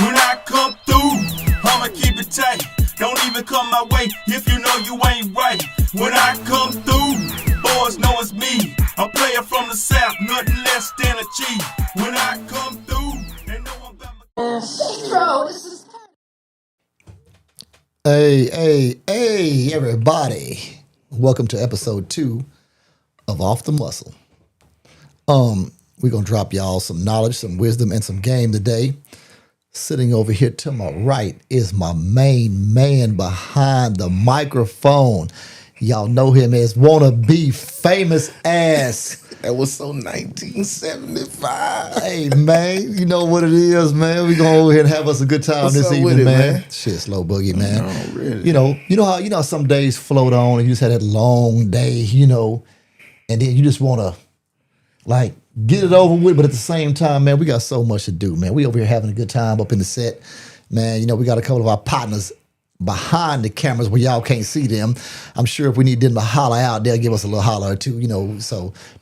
When I come through, I'ma keep it tight. Don't even come my way if you know you ain't right. When I come through, boys know it's me. A player from the South, nothing less than a chief. When I come through, they know I'm about my... Hey, everybody. Welcome to episode 2 of Off the Muscle. We're going to drop y'all some knowledge, some wisdom, and some game today. Sitting over here to my right is my main man behind the microphone. Y'all know him as wanna be famous ass. That was so 1975. Hey, man, you know what it is, man. We gonna go ahead and have us a good time What's this up evening, with it, man. man? Shit, slow boogie, man. No, really. You know how some days float on and you just had that long day, and then you just wanna like get it over with, but at the same time, man, we got so much to do, man. We over here having a good time up in the set, man. We got a couple of our partners behind the cameras where y'all can't see them. I'm sure if we need them to holler out, they'll give us a little holler or two,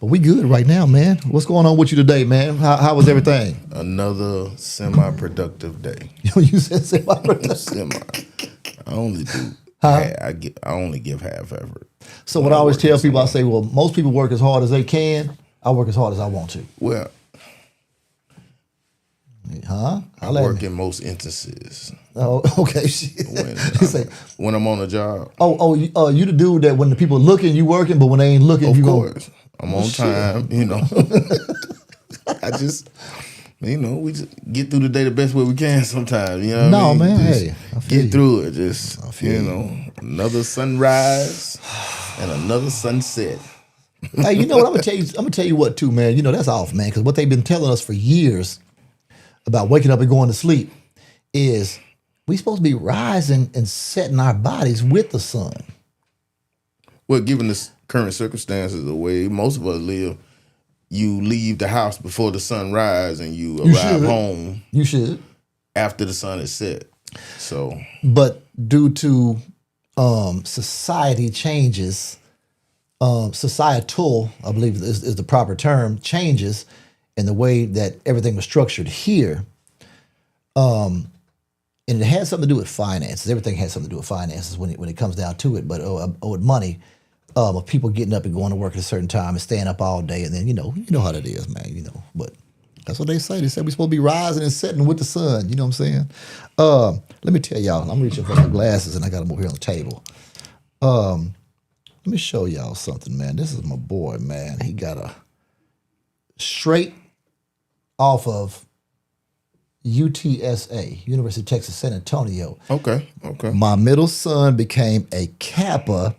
but we good right now, man. What's going on with you today, man? How was everything? Another semi-productive day. You said semi-productive. Semi. I only do. I only give half effort. So what I always tell people, I say, well, most people work as hard as they can. I work as hard as I want to. Well, I work in most instances. Oh, okay. When I'm on a job. You the dude that when the people looking, you working, but when they ain't looking, you go. Of course. I'm on time, I just, we just get through the day the best way we can sometimes, what I mean? Man, just hey, I feel get you. through it. Just, another sunrise and another sunset. Hey, you know what? I'm gonna tell you what too, man. That's off, man, because what they've been telling us for years about waking up and going to sleep is we supposed to be rising and setting our bodies with the sun. Well, given the current circumstances, the way most of us live, you leave the house before the sun rises and you arrive home. You should after the sun is set. So, but due to society changes. Societal, I believe is the proper term, changes in the way that everything was structured here. And it had something to do with finances. Everything has something to do with finances when it comes down to it. But with money, of people getting up and going to work at a certain time and staying up all day. And then, you know how that is, man, But that's what they say. They said we're supposed to be rising and setting with the sun. You know what I'm saying? Let me tell y'all, I'm reaching for my glasses and I got them over here on the table. Let me show y'all something, man. This is my boy, man. He got a straight off of UTSA, University of Texas, San Antonio. Okay. My middle son became a Kappa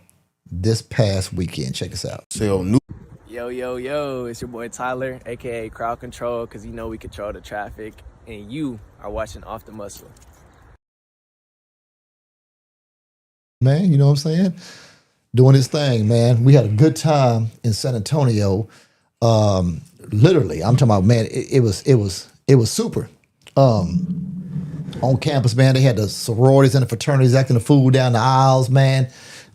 this past weekend. Check this out. Yo, it's your boy Tyler, aka Crowd Control, because we control the traffic, and you are watching Off the Muscle. Man, you know what I'm saying? Doing his thing, man. We had a good time in San Antonio. Literally, I'm talking about, man. It was super. On campus, man, they had the sororities and the fraternities acting the fool down the aisles, man.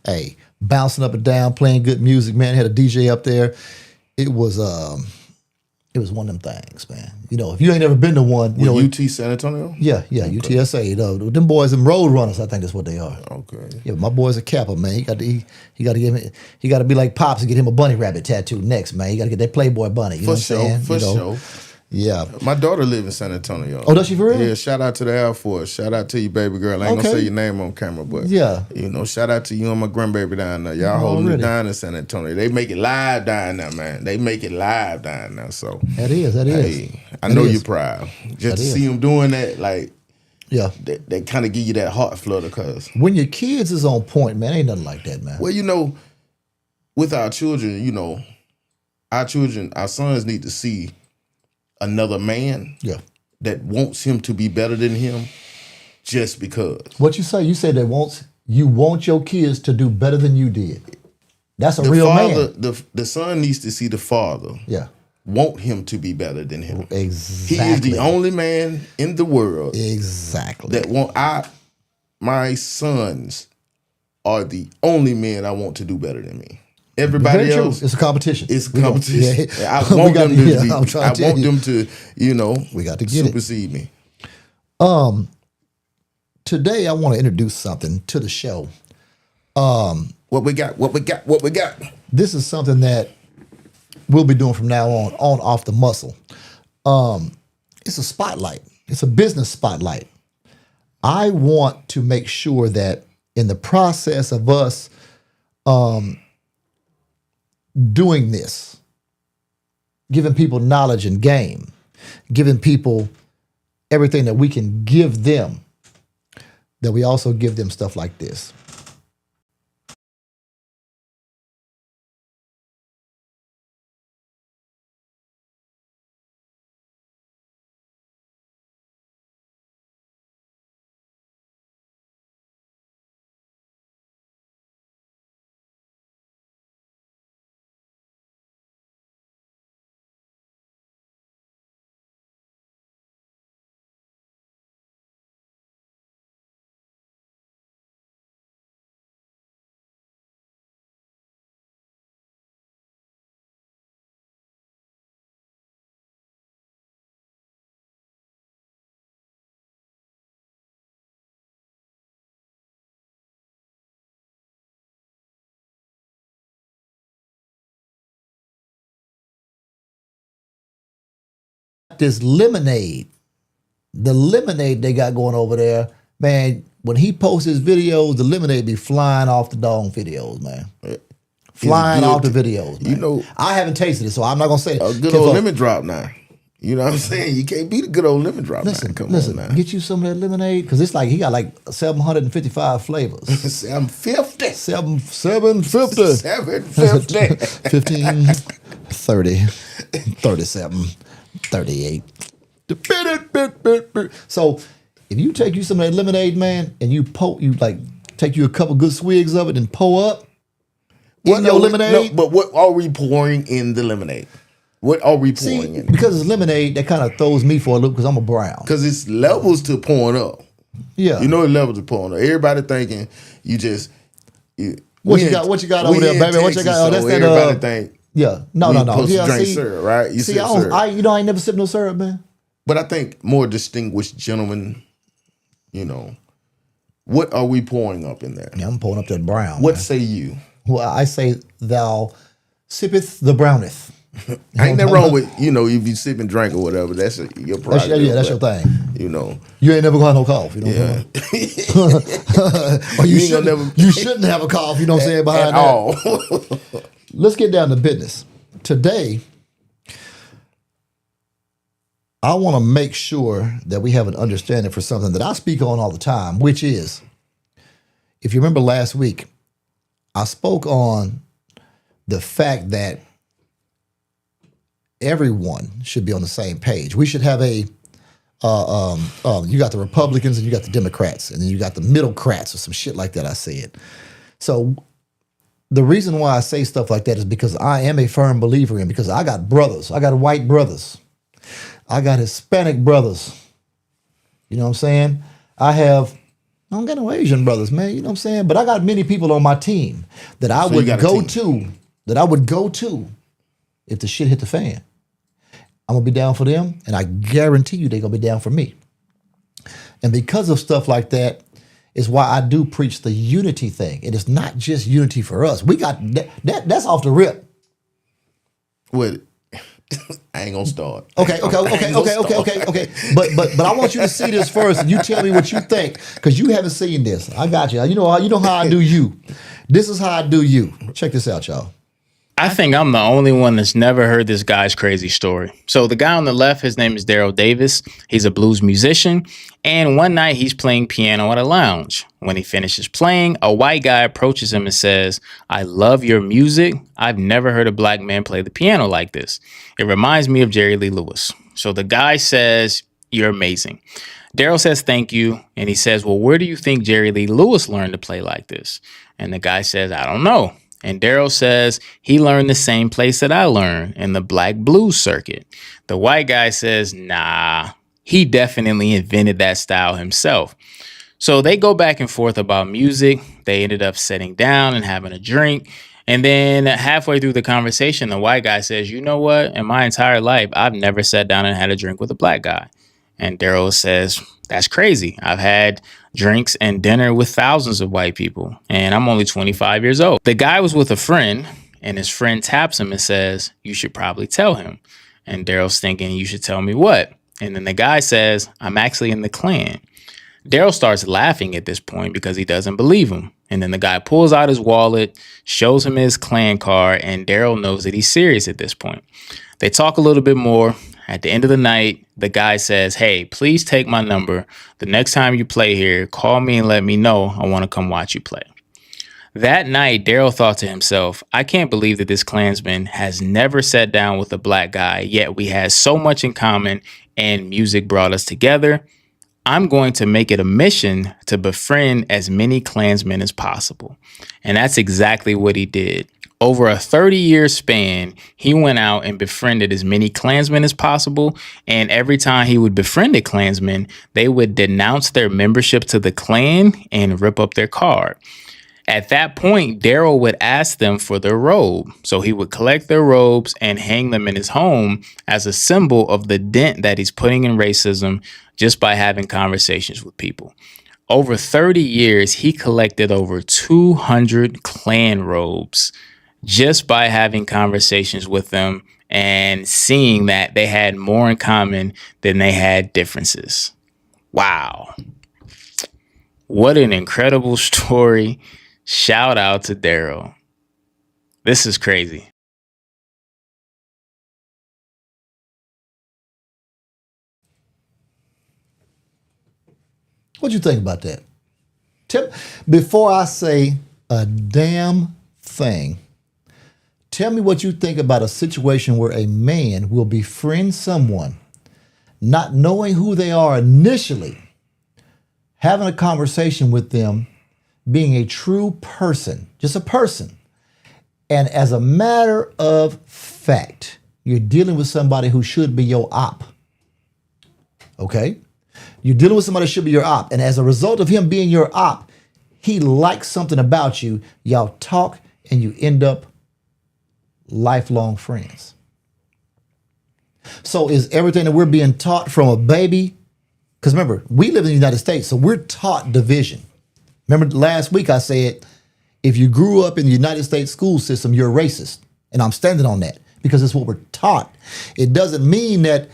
Hey, bouncing up and down, playing good music, man. They had a DJ up there. It was one of them things, man. If you ain't ever been to one, UT San Antonio? Yeah, okay. UTSA. Them boys, them road runners, I think that's what they are. Okay. Yeah, my boy's a Kappa, man. He got to be like Pops and get him a bunny rabbit tattoo next, man. He got to get that Playboy bunny. You know what I'm saying? For sure. Yeah. My daughter lives in San Antonio. Oh, does she for real? Yeah, shout out to the Air Force. Shout out to you, baby girl. I ain't gonna say your name on camera, but shout out to you and my grandbaby down there. Y'all holding it down in San Antonio. They make it live down there, man. They make it live down there. So that is. Hey, I know you're proud. Just to see them doing that, like, yeah, they kind of give you that heart flutter, cause when your kids is on point, man, ain't nothing like that, man. Well, with our children, our sons need to see another man that wants him to be better than him just because. What you say? You said that you want your kids to do better than you did. That's a real man. The son needs to see the father want him to be better than him. Exactly. He is the only man in the world that my sons are the only men I want to do better than me. Everybody else, it's a competition. It's a competition. I want them to supersede me. Today I want to introduce something to the show. What we got? What we got? What we got? This is something that we'll be doing from now on off the muscle. It's a spotlight. It's a business spotlight. I want to make sure that in the process of us doing this, giving people knowledge and game, giving people everything that we can give them, that we also give them stuff like this. This lemonade, the lemonade they got going over there, man, when he posts his videos, the lemonade be flying off the dong videos, man. Flying off the videos, man. You know, I haven't tasted it, so I'm not going to say it. A good old lemon drop now. You know what I'm saying? You can't beat a good old lemon drop. Listen, now. Come listen, on now. get you some of that lemonade, because it's like he got like 755 flavors. 750. 750. 750. 15, 30, 37, 38. So if you take you some of that lemonade, man, and you take you a couple good swigs of it and pour up in your lemonade. No, but what are we pouring in the lemonade? What are we pouring in? Because it's lemonade, that kind of throws me for a loop because I'm a brown. Because it's levels to pouring up. Yeah. You know the levels to pouring up. Everybody thinking you just... What you got over there, baby? What you got? Oh, that's that. Everybody think... Yeah. No. Yeah, drink syrup, right? You sip syrup. I ain't never sipped no syrup, man. But I think more distinguished gentlemen, you know, what are we pouring up in there? Yeah, I'm pouring up that brown. What man. say you? Well, I say thou sippeth the browneth. Ain't nothing wrong with, you know, if you sip and drink or whatever, that's your prerogative. That's your thing. You know. You ain't never gonna have no cough, you know what I'm saying? Or you shouldn't have a cough, you know what I'm saying, behind at that. all. Let's get down to business. Today, I want to make sure that we have an understanding for something that I speak on all the time, which is, if you remember last week, I spoke on the fact that everyone should be on the same page. We should have you got the Republicans and you got the Democrats, and then you got the middlecrats or some shit like that, I said. So the reason why I say stuff like that is because I am a firm believer in, because I got brothers. I got white brothers. I got Hispanic brothers. You know what I'm saying? I don't got no Asian brothers, man. You know what I'm saying? But I got many people on my team that I would go to if the shit hit the fan. I'm going to be down for them, and I guarantee you they're going to be down for me. And because of stuff like that is why I do preach the unity thing. And it's not just unity for us. We got that's off the rip. What? I ain't gonna start. Okay. But I want you to see this first, and you tell me what you think, because you haven't seen this. I got you. You know how I do you. This is how I do you. Check this out, y'all. I think I'm the only one that's never heard this guy's crazy story. So the guy on the left, his name is Daryl Davis. He's a blues musician. And one night he's playing piano at a lounge. When he finishes playing, a white guy approaches him and says, "I love your music. I've never heard a black man play the piano like this. It reminds me of Jerry Lee Lewis." So the guy says, "You're amazing." Daryl says, "Thank you." And he says, "Well, where do you think Jerry Lee Lewis learned to play like this?" And the guy says, "I don't know." And Daryl says, "He learned the same place that I learned, in the black blues circuit." The white guy says, "Nah, he definitely invented that style himself." So they go back and forth about music. They ended up sitting down and having a drink. And then halfway through the conversation, the white guy says, "You know what? In my entire life, I've never sat down and had a drink with a black guy." And Daryl says, that's crazy. I've had drinks and dinner with thousands of white people, and I'm only 25 years old. The guy was with a friend, and his friend taps him and says, you should probably tell him. And Daryl's thinking, you should tell me what? And then the guy says, I'm actually in the Klan. Daryl starts laughing at this point because he doesn't believe him. And then the guy pulls out his wallet, shows him his Klan card, and Daryl knows that he's serious at this point. They talk a little bit more. At the end of the night, the guy says, hey, please take my number. The next time you play here, call me and let me know. I want to come watch you play. That night, Daryl thought to himself, I can't believe that this Klansman has never sat down with a black guy, yet we had so much in common and music brought us together. I'm going to make it a mission to befriend as many Klansmen as possible. And that's exactly what he did. Over a 30-year span, he went out and befriended as many Klansmen as possible. And every time he would befriend a Klansman, they would denounce their membership to the Klan and rip up their card. At that point, Daryl would ask them for their robe. So he would collect their robes and hang them in his home as a symbol of the dent that he's putting in racism just by having conversations with people. Over 30 years, he collected over 200 Klan robes just by having conversations with them and seeing that they had more in common than they had differences. Wow. What an incredible story. Shout out to Daryl. This is crazy. What do you think about that? Before I say a damn thing, tell me what you think about a situation where a man will befriend someone, not knowing who they are initially, having a conversation with them, being a true person, just a person. And as a matter of fact, you're dealing with somebody who should be your op. Okay? You're dealing with somebody who should be your op. And as a result of him being your op, he likes something about you. Y'all talk and you end up lifelong friends. So is everything that we're being taught from a baby? Because remember, we live in the United States, so we're taught division. Remember last week I said, if you grew up in the United States school system, you're a racist. And I'm standing on that because it's what we're taught. It doesn't mean that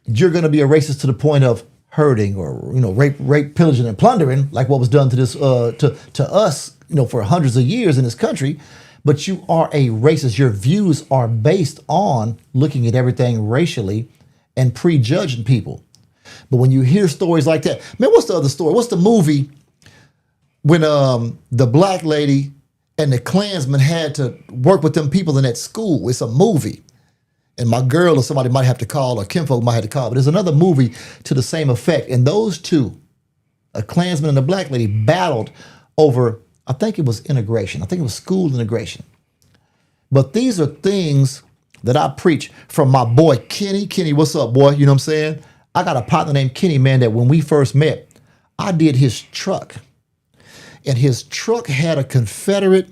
you're going to be a racist to the point of hurting or, rape, pillaging, and plundering, like what was done to this to us, for hundreds of years in this country. But you are a racist. Your views are based on looking at everything racially and prejudging people. But when you hear stories like that, man, what's the other story? What's the movie when the black lady and the Klansman had to work with them people in that school? It's a movie. And my girl or somebody might have to call, or kinfolk might have to call. But there's another movie to the same effect. And those two, a Klansman and a black lady, battled over, I think it was integration. I think it was school integration. But these are things that I preach from my boy, Kenny. Kenny, what's up, boy? You know what I'm saying? I got a partner named Kenny, man, that when we first met, I did his truck. And his truck had a Confederate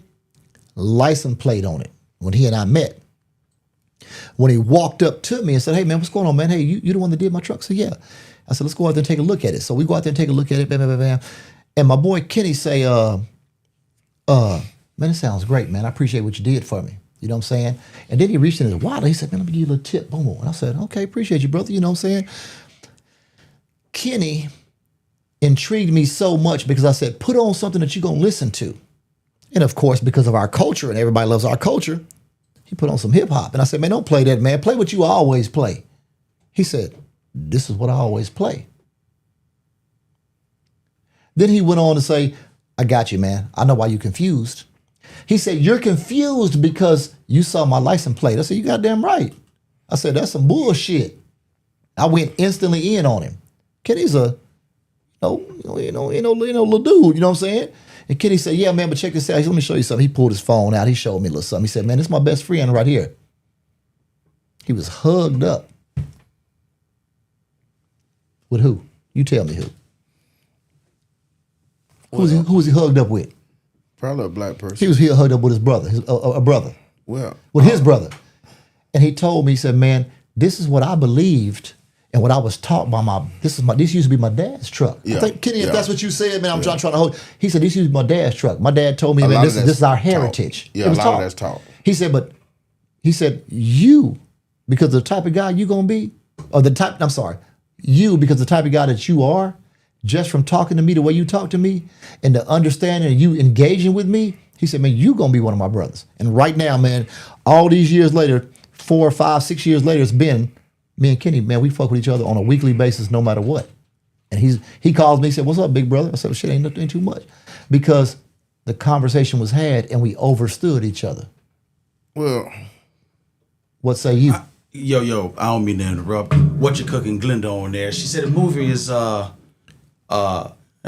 license plate on it when he and I met. When he walked up to me and said, hey, man, what's going on, man? Hey, you the one that did my truck? I said, yeah. I said, let's go out there and take a look at it. So we go out there and take a look at it, bam, bam, bam, bam. And my boy Kenny say, man, it sounds great, man. I appreciate what you did for me. You know what I'm saying? And then he reached in his wallet. He said, man, let me give you a little tip. Boom, boom. And I said, okay, appreciate you, brother. You know what I'm saying? Kenny intrigued me so much because I said, put on something that you're going to listen to. And of course, because of our culture and everybody loves our culture, he put on some hip hop. And I said, man, don't play that, man. Play what you always play. He said, this is what I always play. Then he went on to say, I got you, man. I know why you're confused. He said, you're confused because you saw my license plate. I said, you goddamn right. I said, that's some bullshit. I went instantly in on him. Kenny's a, little dude, you know what I'm saying? And Kenny said, yeah, man, but check this out. Let me show you something. He pulled his phone out. He showed me a little something. He said, man, this is my best friend right here. He was hugged up. With who? You tell me who. Who was he hugged up with? Probably a black person. He was here hugged up with his brother, a brother. Well, with his brother. And he told me, he said, man, this is what I believed And when I was taught by this used to be my dad's truck. Yeah. I think, Kenny, if Yeah. that's what you said, man, I'm trying to hold. He said, this used to be my dad's truck. My dad told me, man, this is our heritage. Yeah, It was a lot of taught. that's taught. He said, you, because of the type of guy you gonna be, you, because the type of guy that you are, just from talking to me the way you talk to me, and the understanding and you engaging with me, he said, man, you gonna be one of my brothers. And right now, man, all these years later, 4, 5, 6 years later, it's been me and Kenny, man, we fuck with each other on a weekly basis no matter what. And he calls me, he said, what's up, big brother? I said, well, shit, ain't nothing too much. Because the conversation was had and we overstood each other. Well, What say you? Yo, I don't mean to interrupt. What you cooking, Glenda on there? She said the movie is and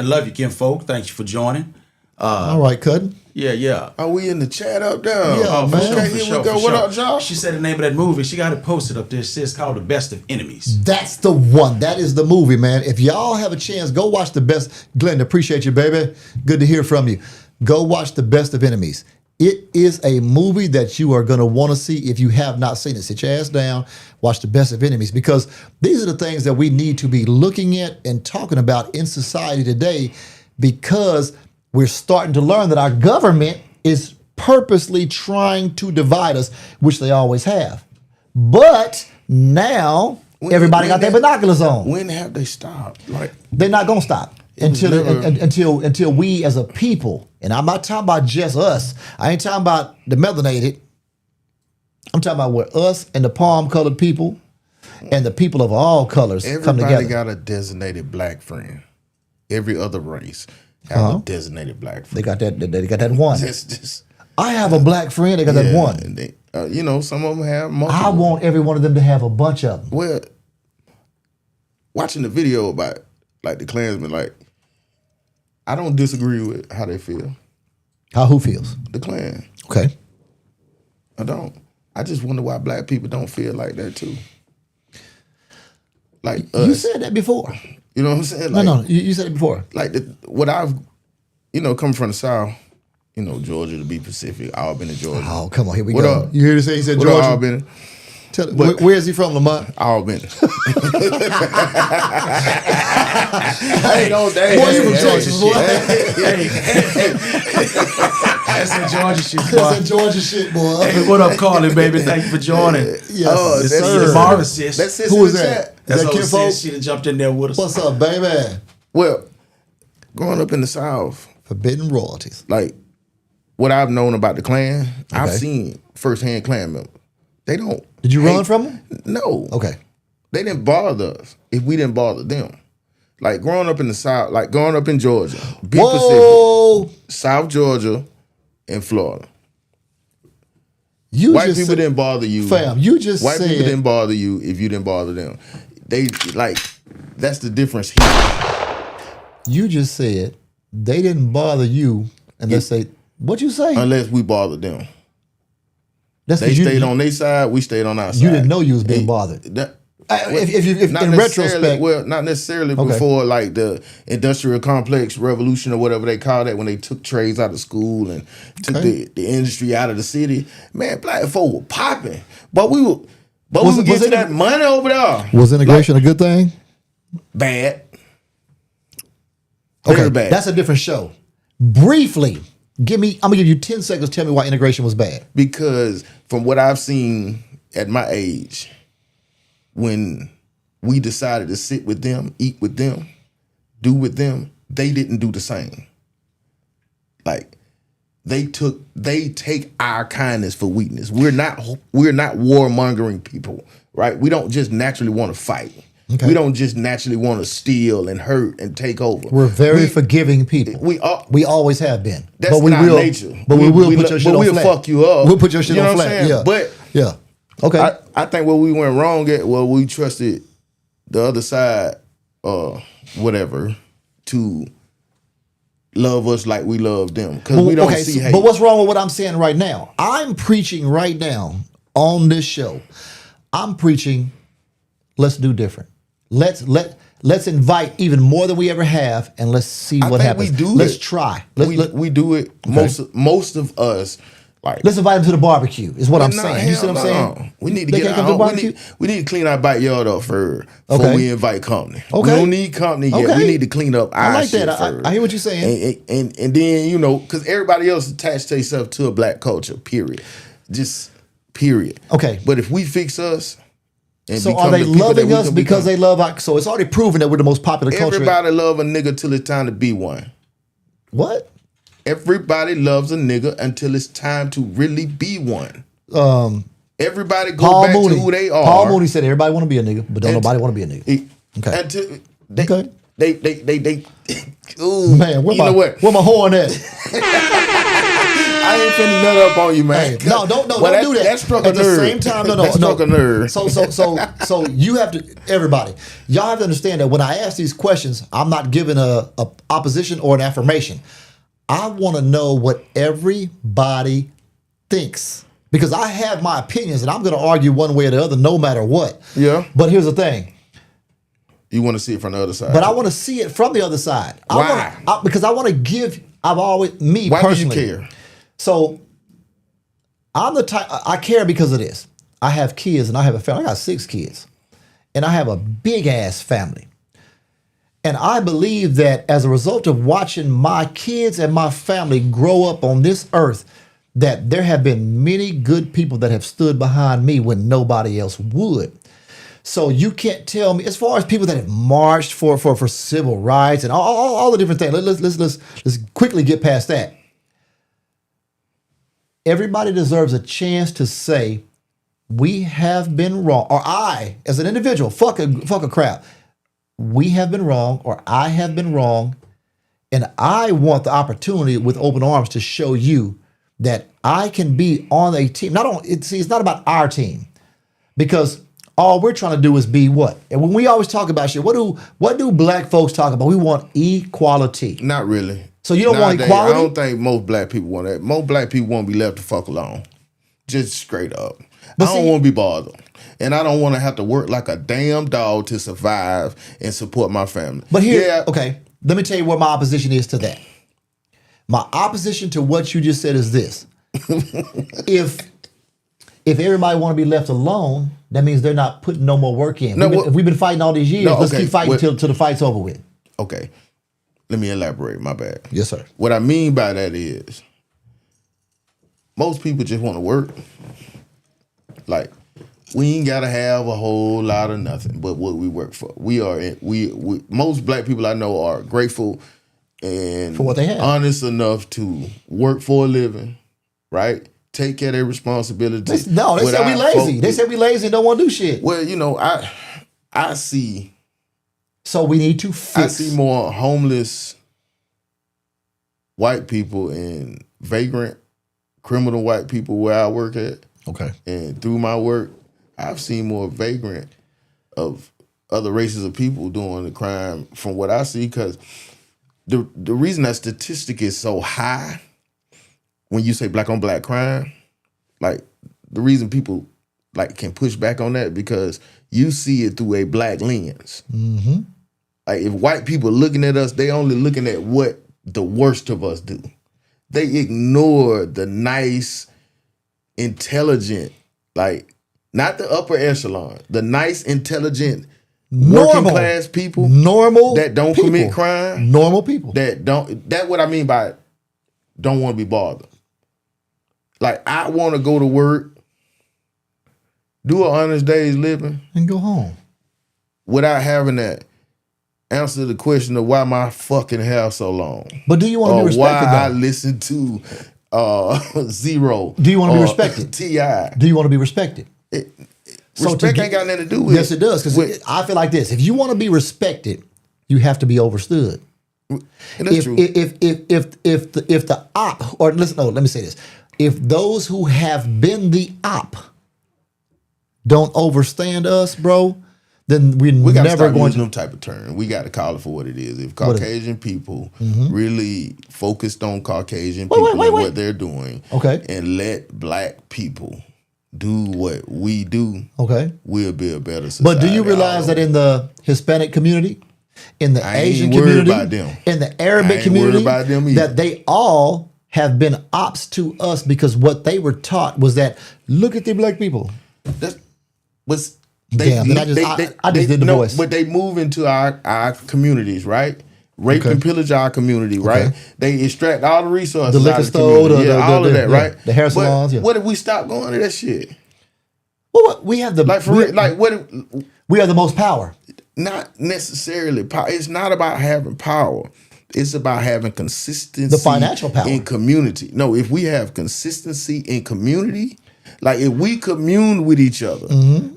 love you, Kim Folk. Thank you for joining. All right, Cutting. Yeah. are we in the chat up there? Yeah, For man. sure, Okay, for here sure, we go. for What sure. up, Josh? She said the name of that movie. She got it posted up there. It's called The Best of Enemies. That's the one. That is the movie, man. If y'all have a chance, go watch The Best. Glenn, appreciate you, baby. Good to hear from you. Go watch The Best of Enemies. It is a movie that you are going to want to see if you have not seen it. Sit your ass down, watch The Best of Enemies, because these are the things that we need to be looking at and talking about in society today, because we're starting to learn that our government is purposely trying to divide us, which they always have. But now everybody got their binoculars on. When have they stopped? Like, They're not gonna stop until we as a people, and I'm not talking about just us. I ain't talking about the melanated. I'm talking about where us and the palm colored people and the people of all colors come everybody together. got a designated black friend. Every other race have a designated black friend. They got that. They got that one. Just I have a black friend. They got that one. And they, some of them have multiple. I want every one of them to have a bunch of them. Well, watching the video about like the Klansmen, like I don't disagree with how they feel. How who feels? The Klan, Okay. I don't. I just wonder why black people don't feel like that too. Like us, You said that before. you know what I'm saying? No, Like, no, you said it before. like what I've, coming from the South, Georgia to be Pacific, Albany, Georgia. Oh, come on, here we What go. up? You hear this? He said What up, Georgia. Albany? Where is he from, Lamont? Albany. Hey, Boy, you from Texas, boy. That's that Georgia shit, That's boy. that Georgia shit, boy. Hey, what up, Carly, baby? Thank you for joining. Yes, Oh, This that's is it. Marvin sis. That's it. Who is that? That's Is that old Kim Folk? sis. She done jumped in there with us. What's up, baby? Well, growing up in the South, Forbidden royalties. like what I've known about the Klan, I've Okay. seen firsthand Klan members. They don't. Did you hate- run from them? No. Okay. They didn't bother us if we didn't bother them. Like growing up in the South, like growing up in Georgia, be Pacific, Whoa! South Georgia, and Florida. You White just people said, didn't bother you. fam, you just White said people didn't bother you if you didn't bother them. They that's the difference here. you just said they didn't bother you unless they what you say? Unless we bothered them. That's They 'cause you, stayed on their side, we stayed on our side. you didn't know you was being Hey, bothered. that- If not in necessarily- retrospect, well, not necessarily Okay. before like the industrial complex revolution or whatever they call that, when they took trades out of school and took Okay. the industry out of the city. Man, black folk were popping, but we were Was getting to it- that money over there. was integration a good thing? Bad, Okay, very bad. that's a different show. Briefly, I'm gonna give you 10 seconds. Tell me why integration was bad. Because from what I've seen at my age, when we decided to sit with them, eat with them, do with them, they didn't do the same. Like they take our kindness for weakness. We're not warmongering people, right? We don't just naturally want to fight. Okay. We don't just naturally want to steal and hurt and take over. We're very forgiving people. we are. We always have been. That's but we in our will, nature. But we will We put your shit but on we'll flat. fuck you up. We'll put your shit You know on what I'm flat. saying? Yeah. But yeah. Okay. I think where we went wrong at, well, we trusted the other side, whatever, to love us like we love them, because we don't see hate. But what's wrong with what I'm saying right now? I'm preaching right now on this show. I'm preaching, let's do different. Let's invite even more than we ever have, and let's see I what think happens. we do let's it. try. We do it. Most of us, Like, let's invite them to the barbecue. Is what I'm saying. You see what I'm saying? We need to They get can't come to the our, barbecue? we need to clean our backyard up first before Okay. we invite company. Okay. We don't need company yet. Okay. We need to clean up our I like shit that. first. I hear what you're saying. And then, you know, because everybody else attached themselves to a black culture, period. Just period. Okay. But if we fix us and So become are they the people that loving we us can because become, they love our, so it's already proven that we're the most popular culture. everybody love a nigga till it's time to be one. What? Everybody loves a nigga until it's time to really be one. Everybody go Paul back Mooney. to who they are. Paul Mooney said everybody want to be a nigga, but don't And- nobody want to be a nigga. Okay. Until they, Okay. they ooh, Man, where you know what? my horn at? I ain't finna nut up on you, man. Hey, no, don't do that. That struck a At nerve. the same time, no. That struck a nerve. So you have to, everybody, y'all have to understand that when I ask these questions, I'm not giving a opposition or an affirmation. I want to know what everybody thinks because I have my opinions and I'm going to argue one way or the other, no matter what. Yeah. But here's the thing. You want to see it from the other side. But I want to see it from the other side. Why? Because I want to give. Why Personally. do you care? So I'm the type, I care because of this. I have kids and I have a family. I got 6 kids and I have a big ass family. And I believe that as a result of watching my kids and my family grow up on this earth, that there have been many good people that have stood behind me when nobody else would. So you can't tell me, as far as people that have marched for civil rights and all the different things. Let's quickly get past that. Everybody deserves a chance to say, we have been wrong, or I, as an individual, fuck a crap. We have been wrong, or I have been wrong, and I want the opportunity with open arms to show you that I can be on a team. It's not about our team, because all we're trying to do is be what? And when we always talk about shit, what do black folks talk about? We want equality. Not really. So you don't want Nowadays, equality? I don't think most black people want that. Most black people want to be left the fuck alone. Just straight up. But I don't see- want to be bothered. And I don't want to have to work like a damn dog to survive and support my family. But here, Yeah, okay, let me tell you what my opposition is to that. My opposition to what you just said is this. If everybody want to be left alone, that means they're not putting no more work in. No, If we've been fighting all these years, No, let's okay, keep fighting what- till the fight's over with. Okay. Let me elaborate. My bad. Yes, sir. What I mean by that is most people just want to work. Like, we ain't gotta have a whole lot of nothing but what we work for. We most black people I know are grateful and For what they have. honest enough to work for a living, right? Take care of their responsibility. They said we without lazy. They said we lazy and don't want to do shit. well, you know, I see So we need to fix. I see more homeless white people and vagrant criminal white people where I work at. Okay. And through my work, I've seen more vagrant of other races of people doing the crime from what I see. Because the reason that statistic is so high when you say black on black crime, like the reason people like can push back on that because you see it through a black lens. Mm-hmm. Like if white people looking at us, they only looking at what the worst of us do. They ignore the nice, intelligent, like not the upper echelon, the nice, intelligent, working class people, normal that don't people. commit crime, Normal people. That's what I mean by don't want to be bothered. Like I want to go to work, do an honest day's living, And go home. without having that answer the question of why my fucking hair so long. But do you want to be respected, why I though? listen to Zero. Do you want to be or respected? T.I. Do you want to be respected? Respect ain't got nothing to do with Yes, it does. Because I feel like this. If you want to be respected, you have to be overstood. And that's If true. if the op, or listen, no, let me say this. If those who have been the op don't overstand us, bro, then we're We gotta never start going using to. them type of term. We got to call it for what it is. If What is it? Caucasian people really focused on Caucasian Wait, people wait, and wait. what they're doing, Okay. and let black people do what we do, Okay. we'll be a better society. But do you realize that in the Hispanic community, in the I ain't Asian worried community, about them. in the I Arabic ain't worried community, about them either. that they all have been ops to us because what they were taught was that look at the black people. That's was Damn, I just did the voice. But they move into our communities, right? Rape and pillage our community, right? They extract all the resources, the liquor store, all of that, right? The hair salons. But what if we stop going to that shit? Well, we have the we have the most power. Not necessarily power. It's not about having power. It's about having consistency. The financial power in community. No, if we have consistency in community, like if we commune with each other,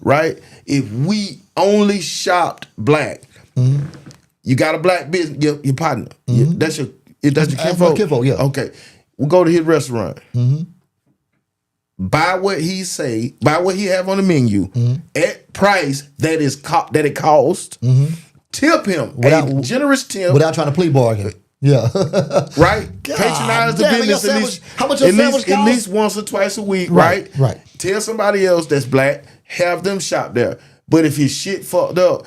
right? If we only shopped black, you got a black business, your partner. That's your kinfolk. Yeah. Okay, we'll go to his restaurant. Buy what he say. Buy what he have on the menu at price that it costs. Tip him a generous tip without trying to plea bargain. Yeah, right. Patronize the business at least. How much your sandwich cost? At least once or twice a week, right? Right. Tell somebody else that's black, have them shop there. But if his shit fucked up,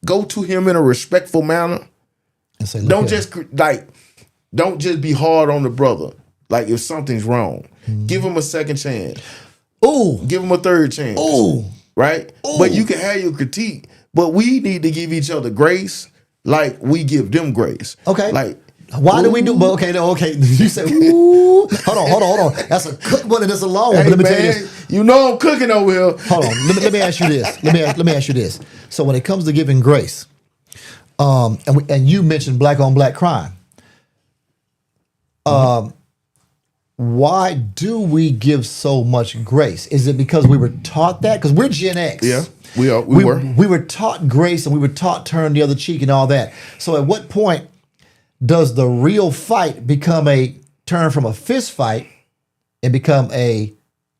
go to him in a respectful manner. And say, don't just be hard on the brother. Like if something's wrong, give him a second chance. Ooh, give him a third chance. Ooh, right. Ooh. But you can have your critique. But we need to give each other grace, like we give them grace. Okay. Like why do we do? But okay. You say, ooh. Hold on. That's a cook one and that's a long one. Hey, but let me tell you this. You know I'm cooking over here. Hold on. Let me ask you this. Let me ask you this. So when it comes to giving grace, and you mentioned black on black crime. Why do we give so much grace? Is it because we were taught that? Because we're Gen X. Yeah, we were. We were taught grace and we were taught turn the other cheek and all that. So at what point does the real fight become a turn from a fist fight and become a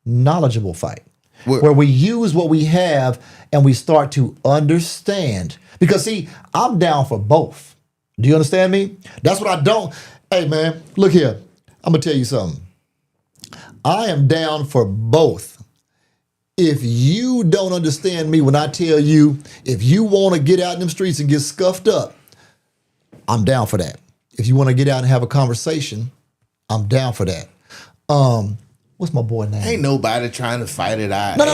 knowledgeable fight? Where we use what we have and we start to understand. Because see, I'm down for both. Do you understand me? That's what I don't. Hey man, look here. I'm gonna tell you something. I am down for both. If you don't understand me when I tell you, if you want to get out in them streets and get scuffed up, I'm down for that. If you want to get out and have a conversation, I'm down for that. What's my boy name? Ain't nobody trying to fight it out. No.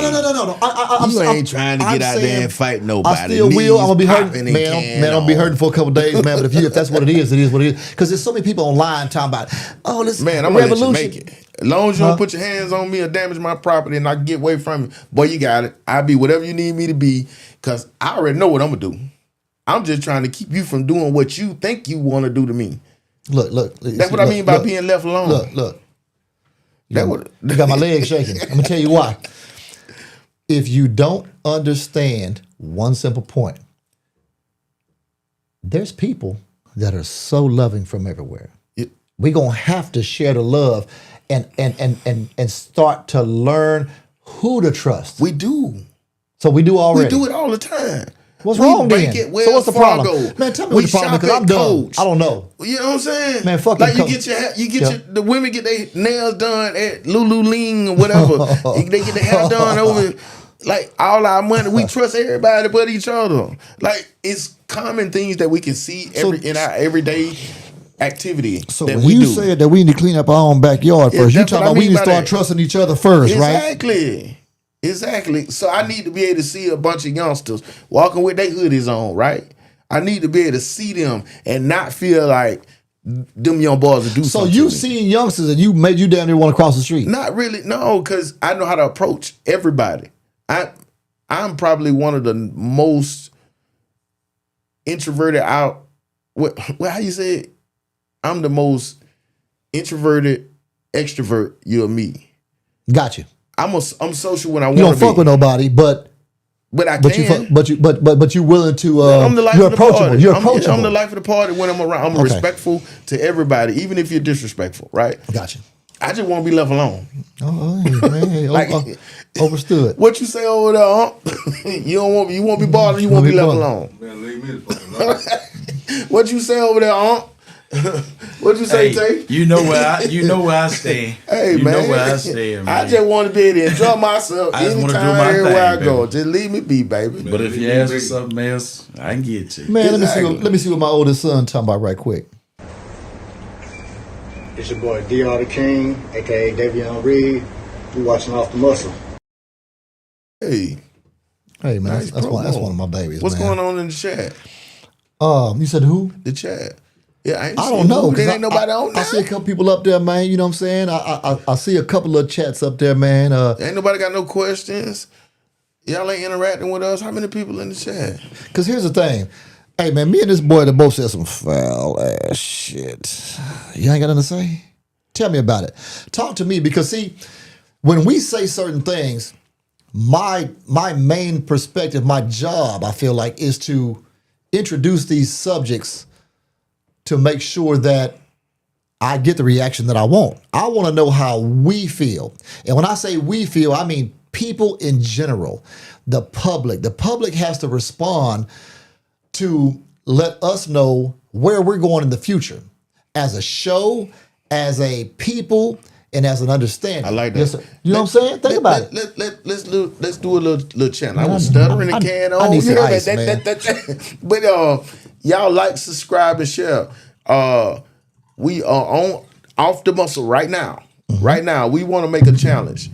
You ain't trying to get out there and fight nobody. I still will. I'm gonna be hurting, man. I'm gonna be hurting for a couple days, man. But if that's what it is, it is what it is. Because there's so many people online talking about, oh, this man, I'm gonna let you make it. As long as you don't put your hands on me or damage my property, and I can get away from you, boy, you got it. I'll be whatever you need me to be. Because I already know what I'm gonna do. I'm just trying to keep you from doing what you think you want to do to me. Look. That's what I mean by being left alone. Look. You got my legs shaking. I'm gonna tell you why. If you don't understand one simple point, there's people that are so loving from everywhere. We're gonna have to share the love and start to learn who to trust. We do. So we do already. We do it all the time. What's wrong then? So what's the problem? Man, tell me what the problem is, because I'm dumb. I don't know. You know what I'm saying? Man, fuck like the women get their nails done at Lululing or whatever. They get their hair done over. Like all our money, we trust everybody but each other. Like it's common things that we can see in our everyday activity. So when you said that we need to clean up our own backyard first, you talking about we need to start trusting each other first, right? Exactly. So I need to be able to see a bunch of youngsters walking with their hoodies on, right? I need to be able to see them and not feel like them young boys will do something. So you seeing youngsters and you made you down there want to cross the street? Not really, no, because I know how to approach everybody. I'm probably one of the most introverted out. How you say it? I'm the most introverted extrovert you'll meet. Got you. I'm social when I want to be. You don't fuck with nobody, but I can. But you're willing to. I'm the life you're of the approachable. Party. You're approachable. I'm the life of the party when I'm around. I'm respectful to everybody, even if you're disrespectful. Right? Gotcha. I just want to be left alone. Oh, man. Overstood. What you say over there, huh? You want to be bothered. You want to be left alone. Man, leave me the fuck alone. What you say over there, huh? What'd you say, Tay? You know where I stay. Hey, you man. know where I stay, man. I just want to be able to enjoy myself anytime, everywhere I go. Just leave me be, baby. But if you ask for something else, I can get you. Man, let me see what my oldest son talking about right quick. It's your boy DR the King, aka Davion Reed. You watching Off the Muscle. Hey. Hey man, Nice that's one promo. of my babies. What's man. going on in the chat? You said who? The chat. Yeah, I don't know. There 'cause ain't nobody on I there. see a couple people up there, man. You know what I'm saying? I see a couple of chats up there, man. Ain't nobody got no questions. Y'all ain't interacting with us. How many people in the chat? Because here's the thing. Hey, man, me and this boy that both said some foul ass shit. You ain't got nothing to say? Tell me about it. Talk to me because, see, when we say certain things, my main perspective, my job, I feel like, is to introduce these subjects to make sure that I get the reaction that I want. I want to know how we feel. And when I say we feel, I mean people in general, the public. The public has to respond to let us know where we're going in the future as a show, as a people, and as an understanding. I like that. Yes, sir. You know what I'm saying? Think about it. Let's do a little channel. I was stuttering and carrying on. I need some You heard ice, that? But y'all like, subscribe, and share. We are on Off the Muscle right now. Mm-hmm. Right now, we want to make a challenge.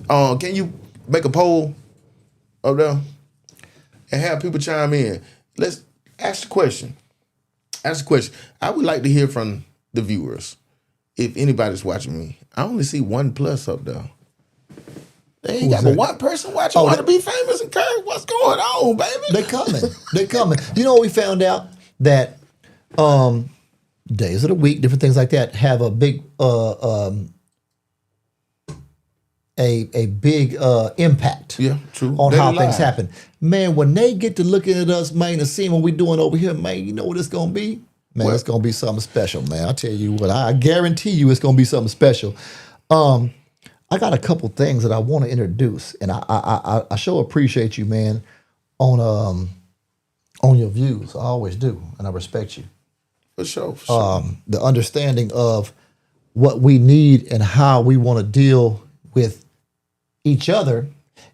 Can you make a poll up there and have people chime in? Let's ask the question. Ask the question. I would like to hear from the viewers. If anybody's watching me, I only see 1+ up there. They ain't got but one person watching. Want to be famous and curve. What's going on, baby? They coming. They coming. You know what we found out? That days of the week, different things like that, have a big a big impact. Yeah, true. On Daily how things lives. happen. Man, when they get to looking at us, man, and seeing what we doing over here, man, you know what it's gonna be? Man, What? it's gonna be something special, man. I tell you what, I guarantee you it's gonna be something special. I got a couple things that I want to introduce, and I sure appreciate you, man, on your views. I always do, and I respect you. For sure. For sure. The understanding of what we need and how we want to deal with each other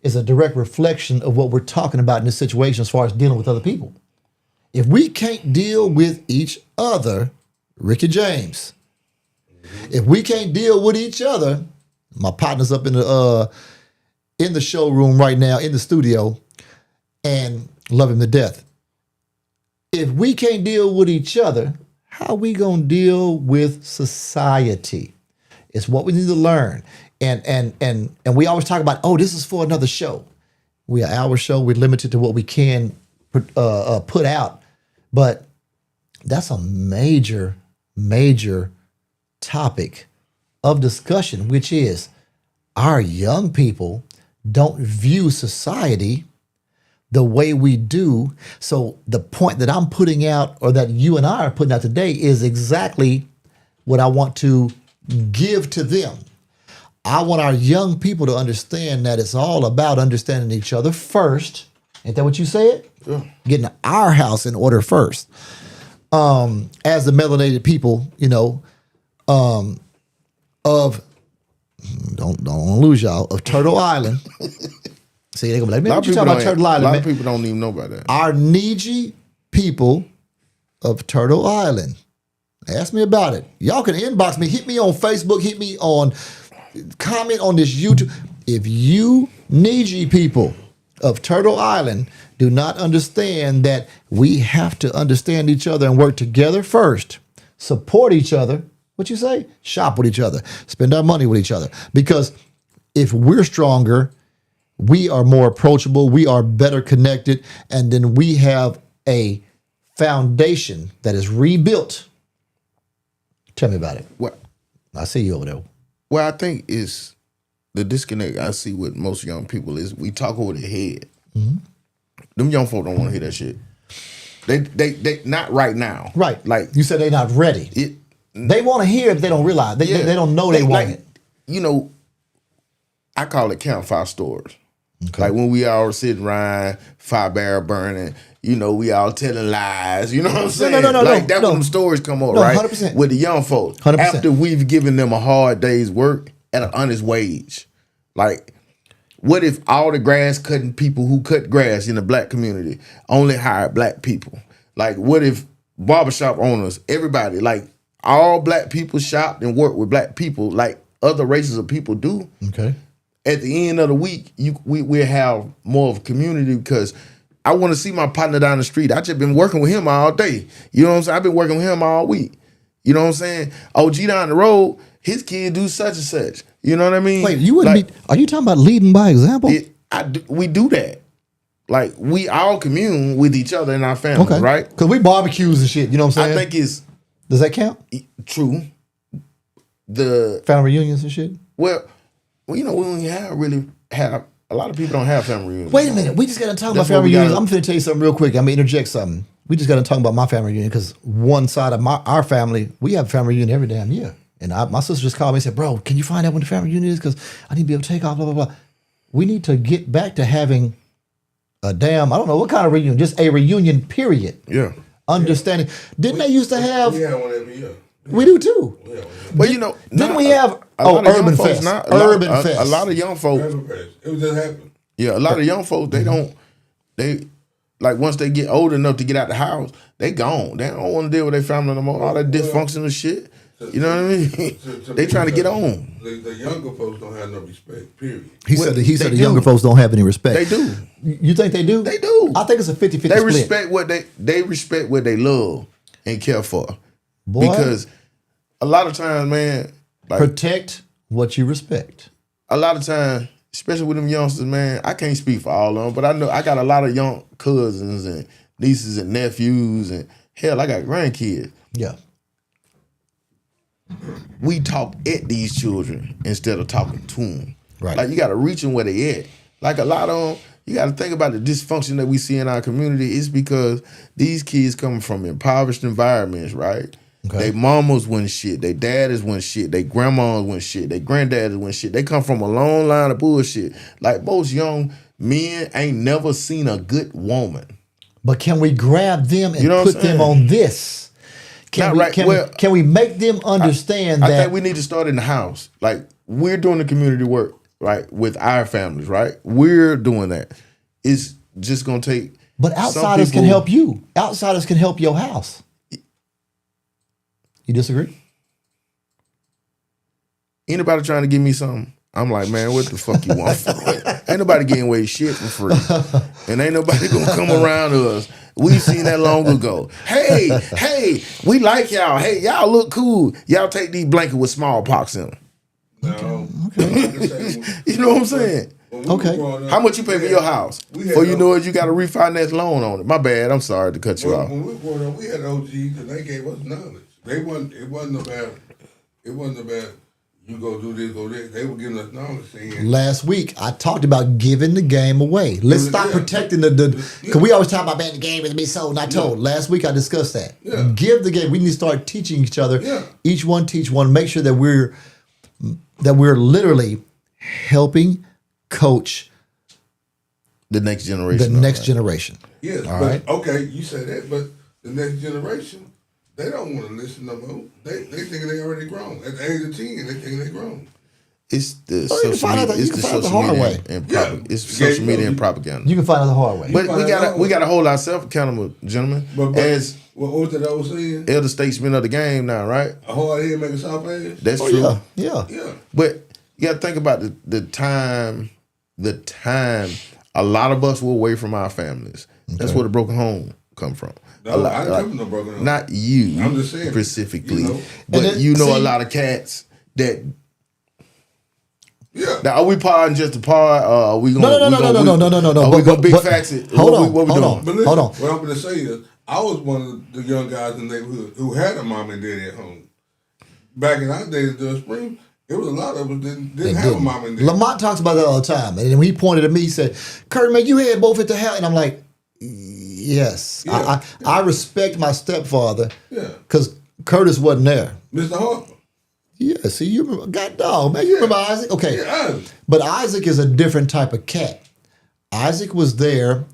is a direct reflection of what we're talking about in this situation as far as dealing with other people. If we can't deal with each other, Ricky James, if we can't deal with each other, my partner's up in the showroom right now, in the studio, and love him to death. If we can't deal with each other, how we gonna deal with society? It's what we need to learn. And we always talk about, oh, this is for another show. We are our show. We're limited to what we can put out. But that's a major, major topic of discussion, which is our young people don't view society the way we do. So the point that I'm putting out, or that you and I are putting out today, is exactly what I want to give to them. I want our young people to understand that it's all about understanding each other first. Ain't that what you said? Yeah. Getting our house in order first. As the melanated people, you know, of don't lose y'all, of Turtle Island. See, they're gonna be like, man, what you talking about Turtle Island? A lot Man? of people don't even know about that. Our Niji people of Turtle Island. Ask me about it. Y'all can inbox me, hit me on Facebook, hit me on, comment on this YouTube. If you Niji people of Turtle Island do not understand that we have to understand each other and work together first, support each other, what you say? Shop with each other, spend our money with each other. Because if we're stronger, we are more approachable, we are better connected, and then we have a foundation that is rebuilt. Tell me about it. What? I see you over there. Well, I think is the disconnect I see with most young people is we talk over their head. Mm-hmm. Them young folk don't want to hear that shit. They not right now. Right. Like you said, they're not ready. They want to hear it, but they don't realize. They don't know they want it. You know, I call it campfire stories. Okay. Like when we all sitting around, fire barrel burning, you know, we all telling lies. You know what I'm saying? No, like that's when them stories come up, right? 100%. With the young folk. 100%. After we've given them a hard day's work at an honest wage. Like, what if all the grass cutting people who cut grass in the black community only hired black people? Like, what if barbershop owners, everybody, like all black people shop and work with black people like other races of people do, Okay. at the end of the week, we have more of a community because I want to see my partner down the street. I just been working with him all day. You know what I'm saying? I've been working with him all week. You know what I'm saying? OG down the road, his kid do such and such. You know what I mean? Wait, you wouldn't are you talking about leading by example? We do that. Like, we all commune with each other in our family, Okay. right? Because we barbecues and shit. You know what I'm saying? I think it's Does that count? true. The Family reunions and shit? well, you know, we don't have a lot of people don't have family reunions. Wait a minute. We just got to talk about That's what family we reunions. gotta- I'm going to tell you something real quick. I'm going to interject something. We just got to talk about my family reunion because one side of our family, we have a family reunion every damn year. And my sister just called me and said, bro, can you find out when the family reunion is? Because I need to be able to take off, blah, blah, blah. We need to get back to having I don't know what kind of reunion, just a reunion, period. Yeah. Understanding. Didn't they used to have, We have one every year. we do too. But you know, Didn't we have, lot of young Urban folks Fest. not- Urban a Fest. lot of young folks. It was just happened. Yeah, a lot of young folks, they like once they get old enough to get out the house, they gone. They don't want to deal with their family no more. All that dysfunctional shit. You know what I mean? They trying to get on. The younger folks don't have no respect, period. He Well, said the they younger do. folks don't have any respect. They do. You think they do? They do. I think it's a 50-50 They split. respect what they respect what they love and care for. Boy. Because a lot of times, man, like Protect what you respect. a lot of times, especially with them youngsters, man, I can't speak for all of them, but I know I got a lot of young cousins and nieces and nephews, and hell, I got grandkids. Yeah. We talk at these children instead of talking to them. Right. Like, you got to reach them where they at. Like, a lot of them, you got to think about the dysfunction that we see in our community. It's because these kids coming from impoverished environments, right? Okay. They mamas win shit. They daddies win shit. They grandmas win shit. They granddaddies win shit. They come from a long line of bullshit. Like, most young men ain't never seen a good woman. But can we grab them and You know what put I'm them saying? on this? Not right. Can we make them understand I that? think we need to start in the house. Like, we're doing the community work, right, with our families, right? We're doing that. It's just gonna take. But outsiders can help you. Outsiders can help your house. You disagree? Anybody trying to give me something, I'm like, man, what the fuck you want for it? Ain't nobody getting away shit for free, and ain't nobody gonna come around to us. We seen that long ago. Hey, we like y'all. Hey, y'all look cool. Y'all take these blankets with smallpox in them. No. You know what I'm saying? Okay. How much you pay for your house? Before you know it, you got a refinance loan on it. My bad. I'm sorry to cut you off. When we were growing up, we had OGs and they gave us knowledge. It wasn't about you go do this, go this. They were giving us knowledge saying Last week, I talked about giving the game away. Let's stop protecting because we always talk about the game is to be sold, not told. Last week, I discussed that. Yeah. Give the game. We need to start teaching each other. Yeah. Each one teach one. Make sure that we're literally helping coach The next generation. the next generation. yes, All but right. okay, you say that, but the next generation, they don't want to listen no more. They think they already grown. At the age of 10, they think they grown. It's the Oh, you can social find out media. that- you It's can the find out the social hard media way. and Yeah. it's Yeah, social you media know, and propaganda. You can find out the hard way. But find we out gotta hard we way. gotta hold ourselves accountable, gentlemen, But as what was that I was saying? elder statesmen of the game now, right? A hard head make a soft ass. That's Oh, true. yeah. Yeah. But you gotta think about the time a lot of us were away from our families. That's where the broken home come from. No, I didn't come from no broken home. Not you I'm just saying, specifically. you know. But And then, you know see- a lot of cats that Yeah. now, are we parting just to part? Are we gonna No. Are we gonna big facts it? Hold What on. we Hold doing? on. But listen, Hold on. what I'm going to say is, I was one of the young guys in the neighborhood who had a mom and daddy at home. Back in our days, the spring, it was a lot of us didn't have a mom and daddy. Lamont talks about that all the time. And when he pointed at me, he said, Kurt, man, you had both at the house. And I'm like, yes. Yeah. I respect my stepfather Yeah. because Curtis wasn't there. Mr. Harper. Yeah, see, you remember, God dog, man, you remember Isaac? Okay. Yeah. But Isaac is a different type of cat. Isaac was there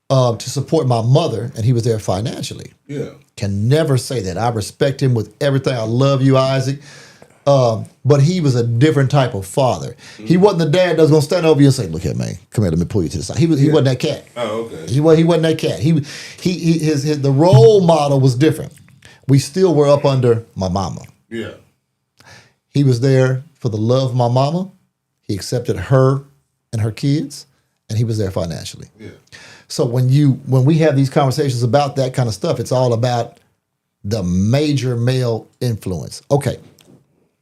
to support my mother, and he was there financially. Yeah. Can never say that. I respect him with everything. I love you, Isaac. But he was a different type of father. He wasn't the dad that was gonna stand over you and say, "Look here, man, come here, let me pull you to the side." He wasn't that cat. Oh, okay. He wasn't that cat. His the role model was different. we still were up under my mama. Yeah. He was there for the love of my mama. He accepted her and her kids, and he was there financially. Yeah. So when we have these conversations about that kind of stuff, it's all about the major male influence. Okay,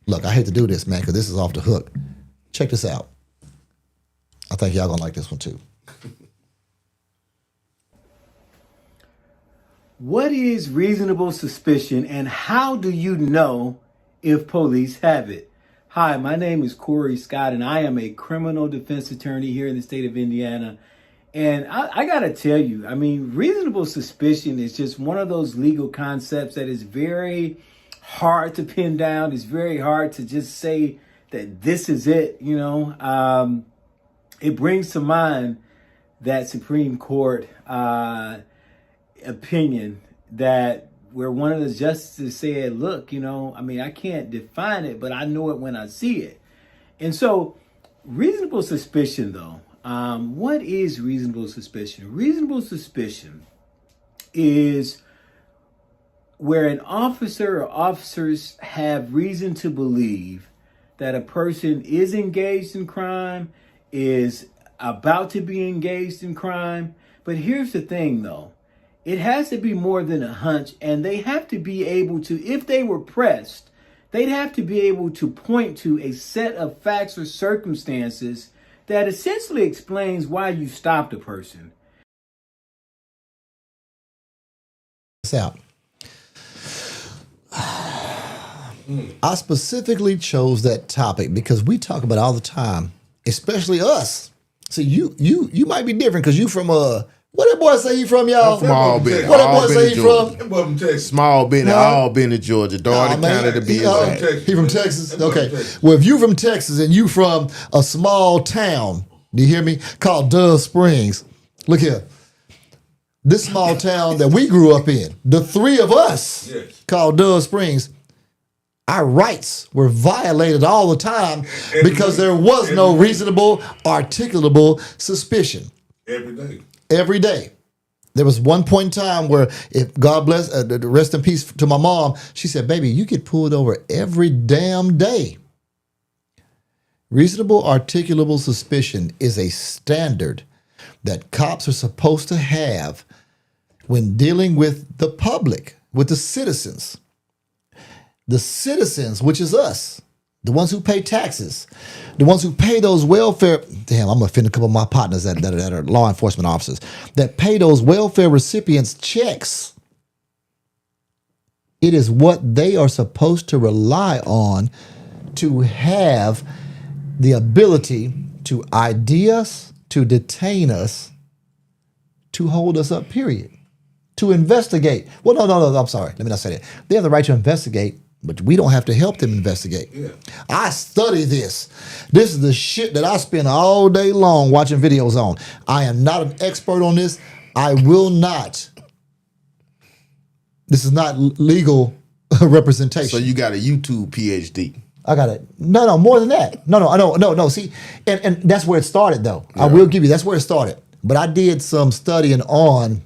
look, I hate to do this, man, because this is off the hook. Check this out. I think y'all gonna like this one too. What is reasonable suspicion, and how do you know if police have it? Hi, my name is Corey Scott, and I am a criminal defense attorney here in the state of Indiana. And I got to tell you, I mean, reasonable suspicion is just one of those legal concepts that is very hard to pin down. It's very hard to just say that this is it, you know. It brings to mind that Supreme Court opinion that where one of the justices said, look, you know, I mean, I can't define it, but I know it when I see it. And so reasonable suspicion, though, what is reasonable suspicion? Reasonable suspicion is where an officer or officers have reason to believe that a person is engaged in crime, is about to be engaged in crime. But here's the thing, though. It has to be more than a hunch, and they have to be able to, if they were pressed, they'd have to be able to point to a set of facts or circumstances that essentially explains why you stopped a person. Out. I specifically chose that topic because we talk about it all the time, especially us. See, you might be different because you from what that boy say he from, y'all? Small business. What that boy say he from? Small business, all been in Georgia. Doherty County to be exact. He from Texas? Okay. Well, if you from Texas and you from a small town, do you hear me? Called Dove Springs. Look here. This small town that we grew up in, the three of us called Dove Springs, our rights were violated all the time because there was no reasonable, articulable suspicion. Every day. There was one point in time where, if God bless, rest in peace to my mom, she said, baby, you get pulled over every damn day. Reasonable, articulable suspicion is a standard that cops are supposed to have when dealing with the public, with the citizens. The citizens, which is us, the ones who pay taxes, the ones who pay those welfare, damn, I'm going to offend a couple of my partners that are law enforcement officers, that pay those welfare recipients checks. It is what they are supposed to rely on to have the ability to ID us, to detain us, to hold us up, period. To investigate. Well, no, I'm sorry. Let me not say that. They have the right to investigate, but we don't have to help them investigate. Yeah. I study this. This is the shit that I spend all day long watching videos on. I am not an expert on this. I will not. This is not legal representation. So you got a YouTube PhD. I got it. No, more than that. No. See, and that's where it started, though. Yeah. I will give you, that's where it started. But I did some studying on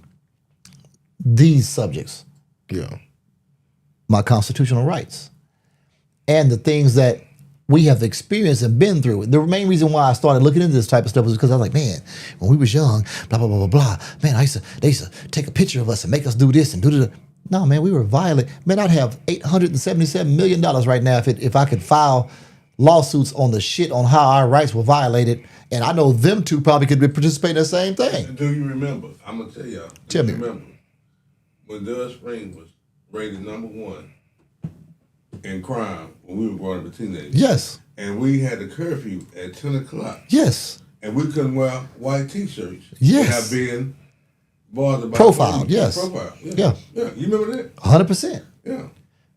these subjects. Yeah. My constitutional rights and the things that we have experienced and been through. The main reason why I started looking into this type of stuff was because I was like, man, when we was young, blah, blah, blah, blah, blah. Man, they used to take a picture of us and make us do this and do that. No, man, we were violent. Man, I'd have $877 million right now if I could file lawsuits on the shit on how our rights were violated. And I know them two probably could participate in the same thing. Do you remember? I'm going to tell y'all. Tell me. Remember when Dove Springs was rated #1 in crime when we were growing up as teenagers. Yes. And we had a curfew at 10 o'clock. Yes. And we couldn't wear white T-shirts. Yes. Without being bothered by profiled. Yes. Profile. Yeah. Yeah. You remember that? 100%. Yeah.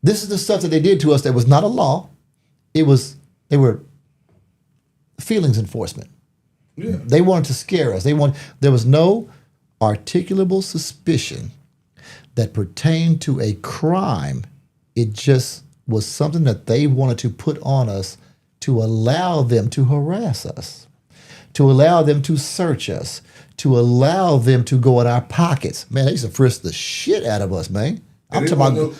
This is the stuff that they did to us that was not a law. They were feelings enforcement. Yeah. They wanted to scare us. There was no articulable suspicion that pertained to a crime. It just was something that they wanted to put on us to allow them to harass us, to allow them to search us, to allow them to go in our pockets. Man, they used to frisk the shit out of us, man. I'm talking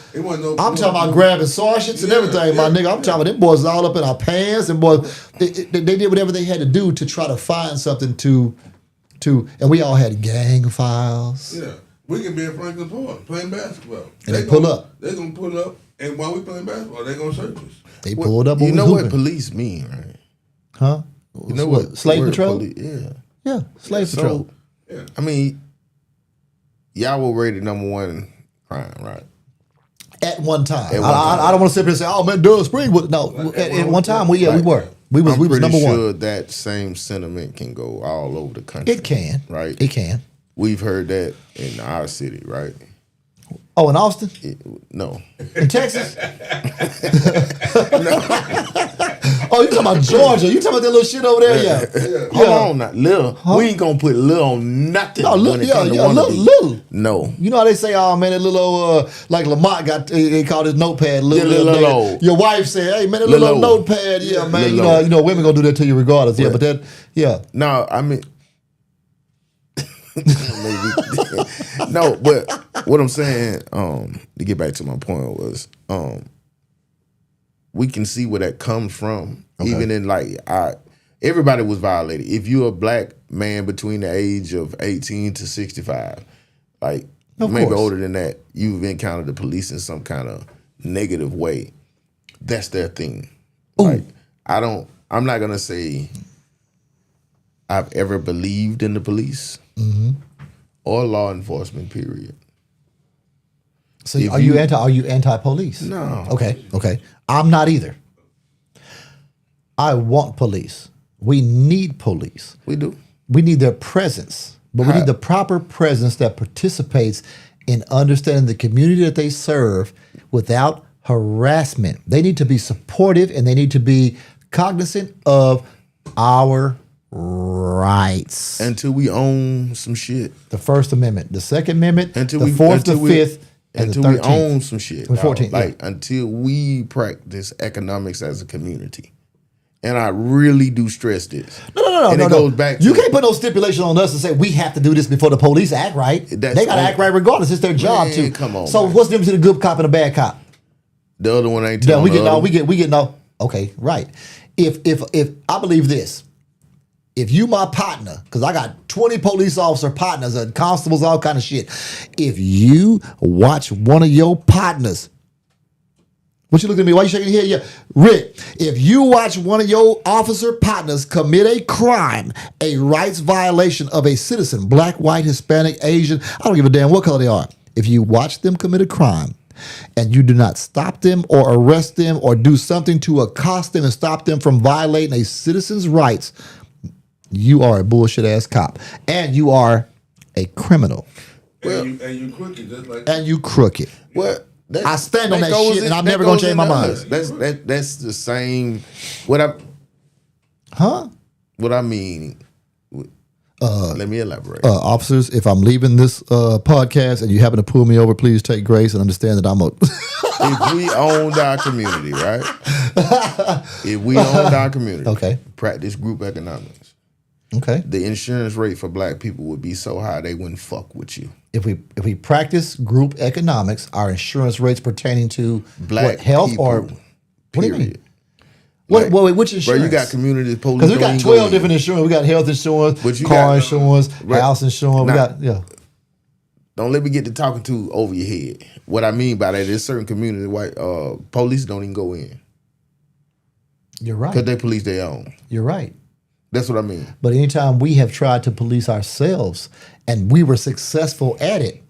about grabbing sergeants and everything, my nigga. I'm talking about them boys all up in our pants, and boys, they did whatever they had to do to try to find something to, and we all had gang files. Yeah, we can be in Franklin Park playing basketball. And they pull up. They're gonna pull up, and while we playing basketball, they're gonna search us. They pulled up. You know what police mean, right? Huh? You know what slave patrol? Yeah, slave patrol. Yeah. I mean, y'all were rated #1 crime, right? At one time. I don't want to sit here and say, "Oh man, Dust Spring." No, at one time we were. We was number one. I'm sure that same sentiment can go all over the country. It can, right? It can. We've heard that in our city, right? Oh, in Austin? No. In Texas? Oh, you talking about Georgia? You talking about that little shit over there? Yeah. Hold on, now, Lil. Huh? We ain't gonna put Lil on nothing. No, Lil. No. You know how they say, "Oh man, that little like Lamont got they called his notepad Lil. Your wife said, "Hey man, that little notepad, yeah, man. You know, women gonna do that to you regardless." Yeah, but that, yeah. No, I mean. No, but what I'm saying, to get back to my point was, we can see where that comes from. Okay. Even in everybody was violated. If you're a black man between the age of 18 to 65, maybe older than that, you've encountered the police in some kind of negative way. That's their thing. Ooh. I'm not gonna say I've ever believed in the police. Mm-hmm. Or law enforcement, period. So are you anti-police? No. Okay. I'm not either. I want police. We need police. We do. We need their presence, but we need the proper presence that participates in understanding the community that they serve without harassment. They need to be supportive, and they need to be cognizant of our rights. Until we own some shit. The First Amendment, the Second Amendment, the Fourth, the Fifth, and the 13th. Until we own some shit. The 14th. Until we practice economics as a community. And I really do stress this. No. It goes back to, you can't put no stipulation on us and say we have to do this before the police act right. They got to act right regardless. It's their job too. Come on. So what's the difference between a good cop and a bad cop? The other one ain't. We get no. Okay, right. If I believe this. If you my partner, because I got 20 police officer partners and constables, all kind of shit. If you watch one of your partners, what you looking at me? Why you shaking your head? Yeah, Rick, if you watch one of your officer partners commit a crime, a rights violation of a citizen, black, white, Hispanic, Asian, I don't give a damn what color they are. If you watch them commit a crime and you do not stop them or arrest them or do something to accost them and stop them from violating a citizen's rights, you are a bullshit ass cop, and you are a criminal. And you crooked, just like. And you crooked. Well, I stand on that shit, and I'm never gonna change my mind. That's the same. What I mean. Let me elaborate. Officers, if I'm leaving this podcast and you happen to pull me over, please take grace and understand that I'm a. If we owned our community, right? If we owned our community, okay, practice group economics. Okay. The insurance rate for black people would be so high they wouldn't fuck with you. If we practice group economics, our insurance rates pertaining to black health people, or what do you mean? Like, which insurance? Bro, you got community police. Because we got 12 different insurance. We got health insurance, car insurance, house insurance. Don't let me get to talking to over your head. What I mean by that is certain community white police don't even go in. You're right. Because they police their own. You're right. That's what I mean. But anytime we have tried to police ourselves and we were successful at it,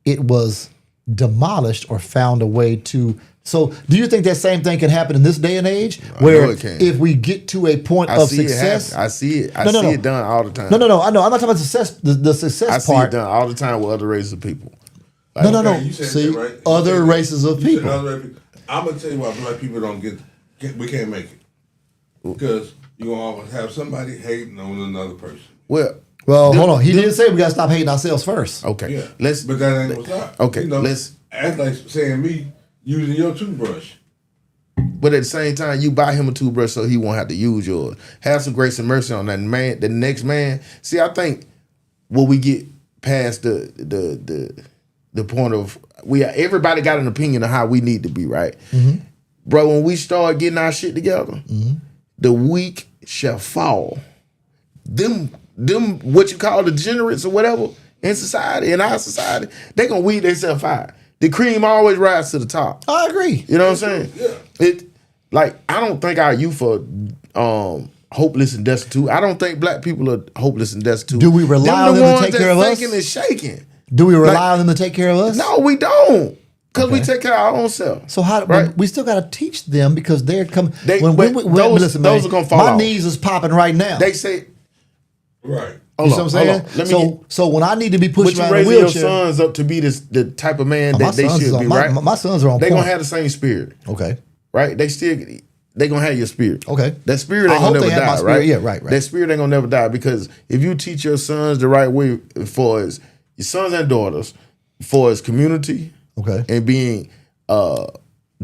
it was demolished or found a way to. So do you think that same thing can happen in this day and age? Where if we get to a point of success. I see it. I see it done all the time. No. I know. I'm not talking about success. The success part. I see it done all the time with other races of people. Like, no. See, right. Other races of people. I'm going to tell you why black people we can't make it. Because you're going to always have somebody hating on another person. Well, hold on. He didn't say we got to stop hating ourselves first. Okay. Yeah. But that ain't what's up. Okay. Let's act like saying me using your toothbrush. But at the same time, you buy him a toothbrush so he won't have to use yours. Have some grace and mercy on that man. The next man. See, I think when we get past the point of everybody got an opinion of how we need to be, right? Mm-hmm. Bro, when we start getting our shit together, the weak shall fall. Them what you call degenerates or whatever in society, in our society, they gonna weed themselves out. The cream always rises to the top. I agree. You know what I'm saying? Yeah. I don't think our youth are hopeless and destitute. I don't think black people are hopeless and destitute. Do we rely on them to take care of us? Thinking and shaking. Do we rely on them to take care of us? No, we don't. Because we take care of our own self. So how? Right? We still got to teach them because they're coming. Those are gonna fall my off. knees is popping right now. They say, right. You see what I'm saying? So when I need to be pushed around you in a raising wheelchair, your sons up to be the type of man that they should be, right? My sons are on They point. gonna have the same spirit. Okay. Right? They gonna have your spirit. Okay. That spirit ain't gonna never die, right? Yeah, right. That spirit ain't gonna never die because if you teach your sons the right way for your sons and daughters, for his community, okay, and being a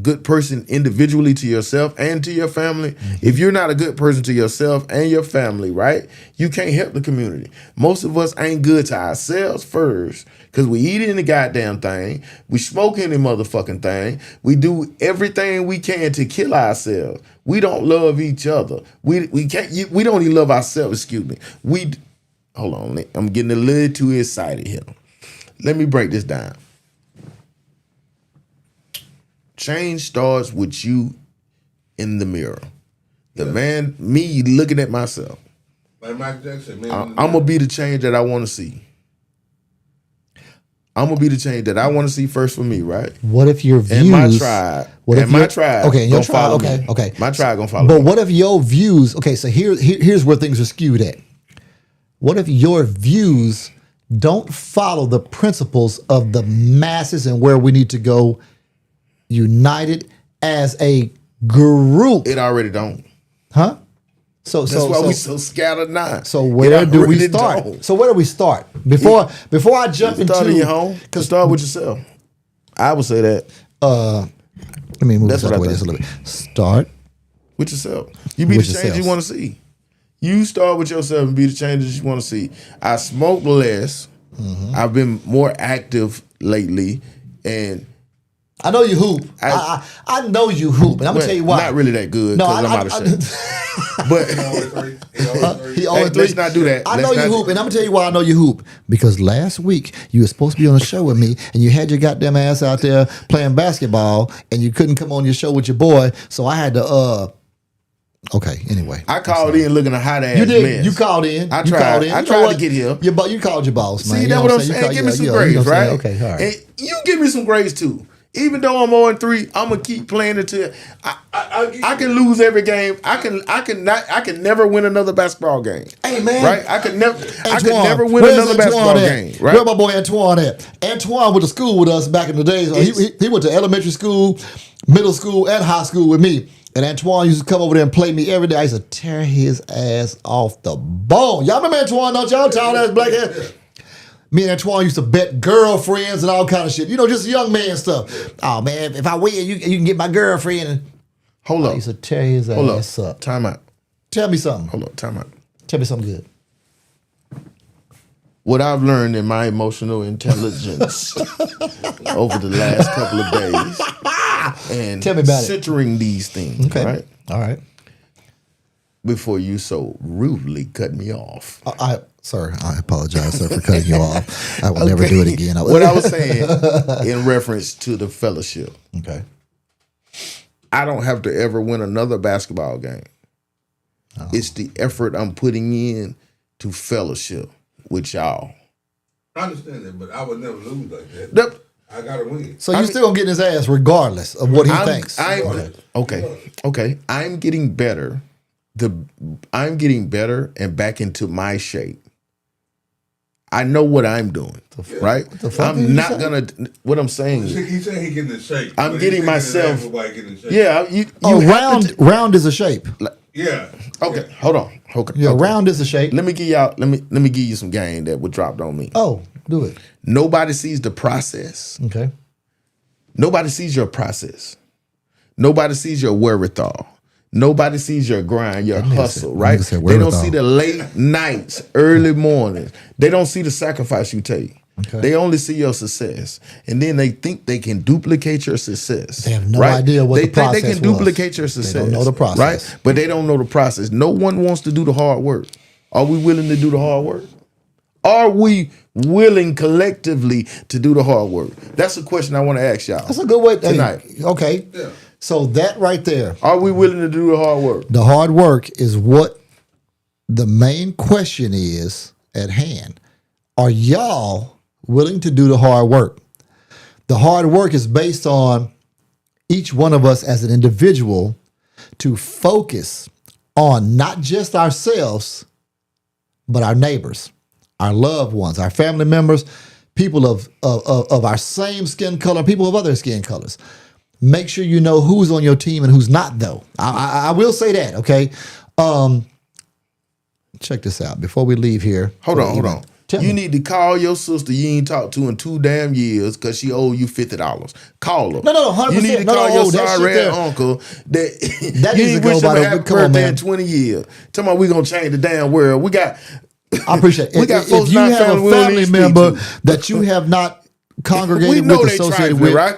good person individually to yourself and to your family. If you're not a good person to yourself and your family, right, you can't help the community. Most of us ain't good to ourselves first because we eat in the goddamn thing. We smoke in the motherfucking thing. We do everything we can to kill ourselves. We don't love each other. We don't even love ourselves, excuse me. Hold on, I'm getting a little too excited here. Let me break this down. Change starts with you in the mirror. Me looking at myself. Like Michael Jackson, man. I'm going to be the change that I want to see. I'm going to be the change that I want to see first for me, right? What if your views... And my tribe. Okay, your tribe, okay. My tribe going to follow me. But me. what if your views... Okay, so here's where things are skewed at. What if your views don't follow the principles of the masses and where we need to go united as a group? It already don't. Huh? That's why we so scattered now. So where do we start? Don't. So where do we start? Before I jump into... Start in your home. Start with yourself. I would say that. Let me move this away just a little bit. Start with yourself. You be the change you want to see. You start with yourself and be the changes you want to see. I smoke less. Mm-hmm. I've been more active lately, and I know you hoop. I know you hoop, and I'm gonna tell you why. Not really that good because I'm out of shape. But he always let's not do that. I know you hoop, and I'm gonna tell you why I know you hoop. Because last week you were supposed to be on a show with me, and you had your goddamn ass out there playing basketball, and you couldn't come on your show with your boy, so I had to. Okay. Anyway, I called in looking at hot ass. You did. Mess. You called in. I tried. I tried to get here. You called your boss, man. See, that's what I'm saying. Give me some grades, right? Okay, all right. And you give me some grades too. Even though I'm 0-3, I'm gonna keep playing until I can lose every game. I can never win another basketball game. Hey man, right? I could never win another basketball game. Right? Where my boy Antoine at? Antoine went to school with us back in the days. He went to elementary school, middle school, and high school with me. And Antoine used to come over there and play me every day. I used to tear his ass off the bone. Y'all remember Antoine, don't y'all? Tall ass black hair. Me and Antoine used to bet girlfriends and all kind of shit. You know, just young man stuff. Oh man, if I win, you can get my girlfriend. And hold up. I used to tear his ass up. Time out. Tell me something. Hold up. Time out. Tell me something good. What I've learned in my emotional intelligence over the last couple of days, and tell me about centering these things, okay. Right? All right. Before you so rudely cut me off. Sir, I apologize, sir, for cutting you off. I will never do it again. What I was saying in reference to the fellowship. Okay. I don't have to ever win another basketball game. Oh. It's the effort I'm putting in to fellowship with y'all. I understand that, but I would never lose like that. I gotta win. So you still gonna get in his ass regardless of what he thinks. Okay. I'm getting better. I'm getting better and back into my shape. I know what I'm doing, right? I'm not gonna. What I'm saying is, he said he getting in shape. I'm getting myself. Yeah, round is a shape. Yeah. Okay, hold on. Okay. Yeah, round is a shape. Let me give y'all. Let me give you some game that would dropped on me. Oh, do it. Nobody sees the process. Okay. Nobody sees your process. Nobody sees your wherewithal. Nobody sees your grind, your hustle, right? They don't see the late nights, early mornings. They don't see the sacrifice you take. Okay. They only see your success, and then they think they can duplicate your success. They have no right? idea what they the process think they can was. duplicate your success. They don't know the process, right? But they don't know the process. No one wants to do the hard work. Are we willing to do the hard work? Are we willing collectively to do the hard work? That's a question I want to ask y'all. That's a good way tonight. Hey, okay. Yeah. So that right there. Are we willing to do the hard work? The hard work is what the main question is at hand. Are y'all willing to do the hard work? The hard work is based on each one of us as an individual to focus on not just ourselves, but our neighbors, our loved ones, our family members, people of our same skin color, people of other skin colors. Make sure you know who's on your team and who's not, though. I will say that, okay? Check this out. Before we leave here. Hold on. You need to call your sister you ain't talked to in 2 damn years because she owe you $50. Call her. No, 100%. You need to call your sorry uncle that you ain't wish him a happy birthday in 20 years. Tell me we gonna change the damn world. We got. I appreciate it. We got folks if you not have a family member that you have not congregated with, associated with, right?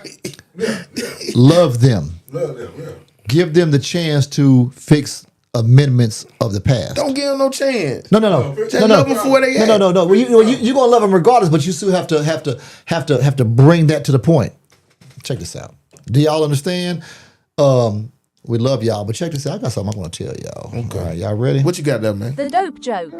Love them. Love them, yeah. Give them the chance to fix amendments of the past. Don't give them no chance. No. Just love them for where they at. No. Well, you're gonna love them regardless, but you still have to bring that to the point. Check this out. Do y'all understand? We love y'all, but check this out. I got something I want to tell y'all. Okay. All right, y'all ready? What you got there, man? The dope joke.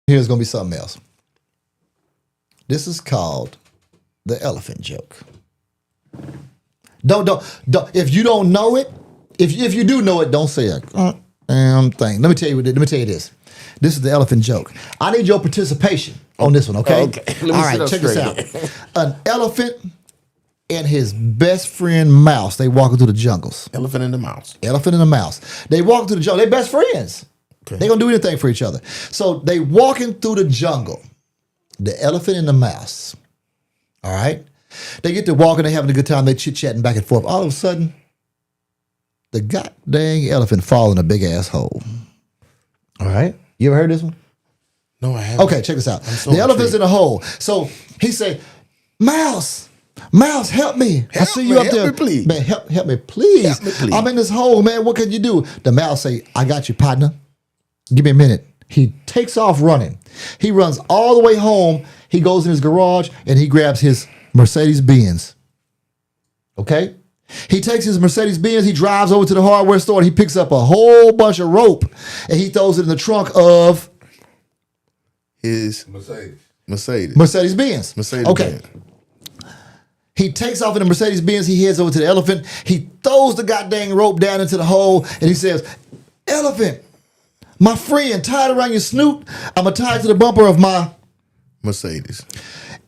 Here's gonna be something else. This is called the elephant joke. Don't. If you don't know it, if you do know it, don't say a damn thing. Let me tell you this. This is the elephant joke. I need your participation on this one, okay? Okay. All right, check this out. An elephant and his best friend mouse, they walking through the jungles. Elephant and the mouse. Elephant and the mouse. They walking through the jungle. They best friends. Okay. They gonna do anything for each other. So they walking through the jungle. The elephant and the mouse. All right? They get to walking, they having a good time, they chit-chatting back and forth. All of a sudden, the goddamn elephant fall in a big ass hole. All right? You ever heard this one? No, I haven't. Okay, check this out. The elephant's in a hole. So he say, Mouse, help me. I see you up there. Help me, please. Man, help me, please. Help me, please. I'm in this hole, man. What can you do? The mouse say, I got you, partner. Give me a minute. He takes off running. He runs all the way home. He goes in his garage and he grabs his Mercedes-Benz. Okay? He takes his Mercedes-Benz, he drives over to the hardware store and he picks up a whole bunch of rope and he throws it in the trunk of his Mercedes-Benz. Mercedes-Benz. Okay. He takes off in the Mercedes-Benz. He heads over to the elephant. He throws the goddamn rope down into the hole and he says, Elephant, my friend, tie it around your snoot. I'm going to tie it to the bumper of my Mercedes.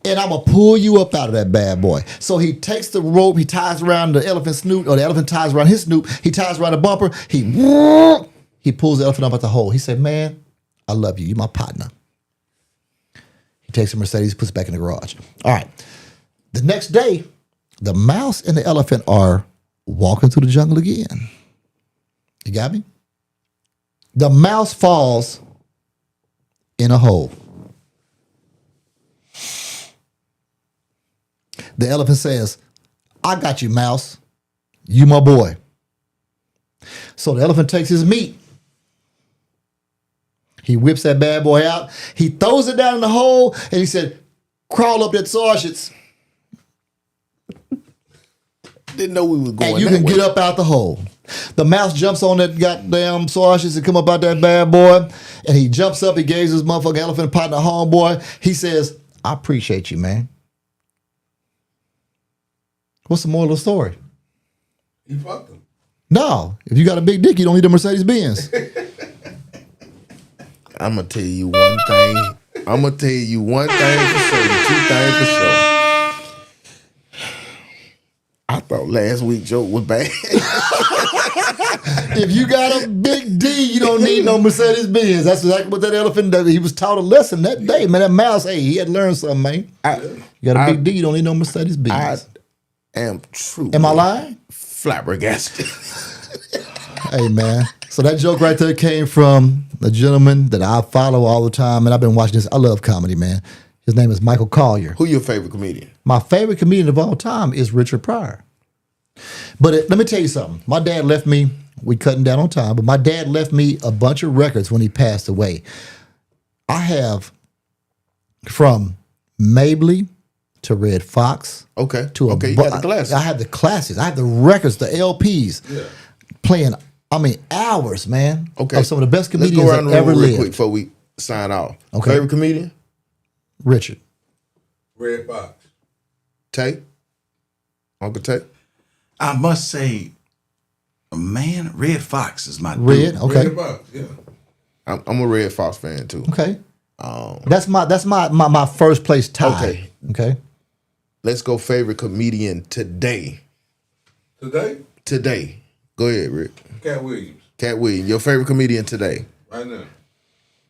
And I'm going to pull you up out of that bad boy. So he takes the rope, he ties around the elephant's snoot, or the elephant ties around his snoot. He ties around the bumper. He pulls the elephant up at the hole. He said, man, I love you. You're my partner. He takes the Mercedes, puts it back in the garage. All right. The next day, the mouse and the elephant are walking through the jungle again. You got me? The mouse falls in a hole. The elephant says, I got you, mouse. You my boy. So the elephant takes his meat. He whips that bad boy out. He throws it down in the hole and he said, crawl up that sausage. Didn't know we were going and you can get up out the hole. The mouse jumps on that goddamn sausage and come up out that bad boy. And he jumps up. He gives his motherfucking elephant partner homeboy. He says, I appreciate you, man. What's the moral of the story? He fucked him. No. If you got a big dick, you don't need a Mercedes-Benz. I'm going to tell you one thing. I'm going to tell you one thing for certain, 2 things for sure. I thought last week's joke was bad. If you got a big D, you don't need no Mercedes Benz. That's exactly what that elephant does. He was taught a lesson that day, man. That mouse, hey, he had learned something, man. You got a big D, you don't need no Mercedes Benz. I am true. Am I lying? Flabbergasted. Hey, man. So that joke right there came from a gentleman that I follow all the time, and I've been watching this. I love comedy, man. His name is Michael Collier. Who your favorite comedian? My favorite comedian of all time is Richard Pryor. But let me tell you something. My dad left me, we cutting down on time, but my dad left me a bunch of records when he passed away. I have from Mabley to Red Fox. Okay. To you got the classics. I have the classics. I have the records, the LPs. Yeah. Playing, hours, man. Okay. Of some of the best comedians Let's go around that the ever room real lived. quick before we sign off. Okay. Favorite comedian? Richard. Red Fox. Tay? Uncle Tay? I must say, man, Red Fox is my Red, dude. okay. Red Fox, yeah. I'm a Red Fox fan too. Okay. That's my first place tie. Okay. Okay. Let's go favorite comedian today. Today? Go ahead, Rick. Cat Williams. Cat Williams, your favorite comedian today. Right now.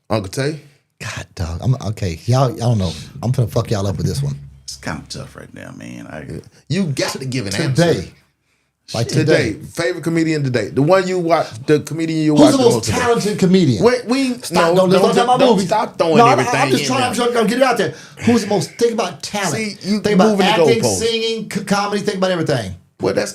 Uncle Tay? God, dog. Okay. Y'all, I don't know. I'm gonna fuck y'all up with this one. It's kind of tough right now, man. You got to give an Today. answer. Like Today. today. Favorite comedian today. The one you watch, the comedian you Who's watch the most today. talented comedian? Wait, don't Stop throwing everything I'm just in trying there. to get it out there. Who's the most? Think about talent. See, you think about moving the acting, goalpost. singing, comedy. Think about everything. Well, that's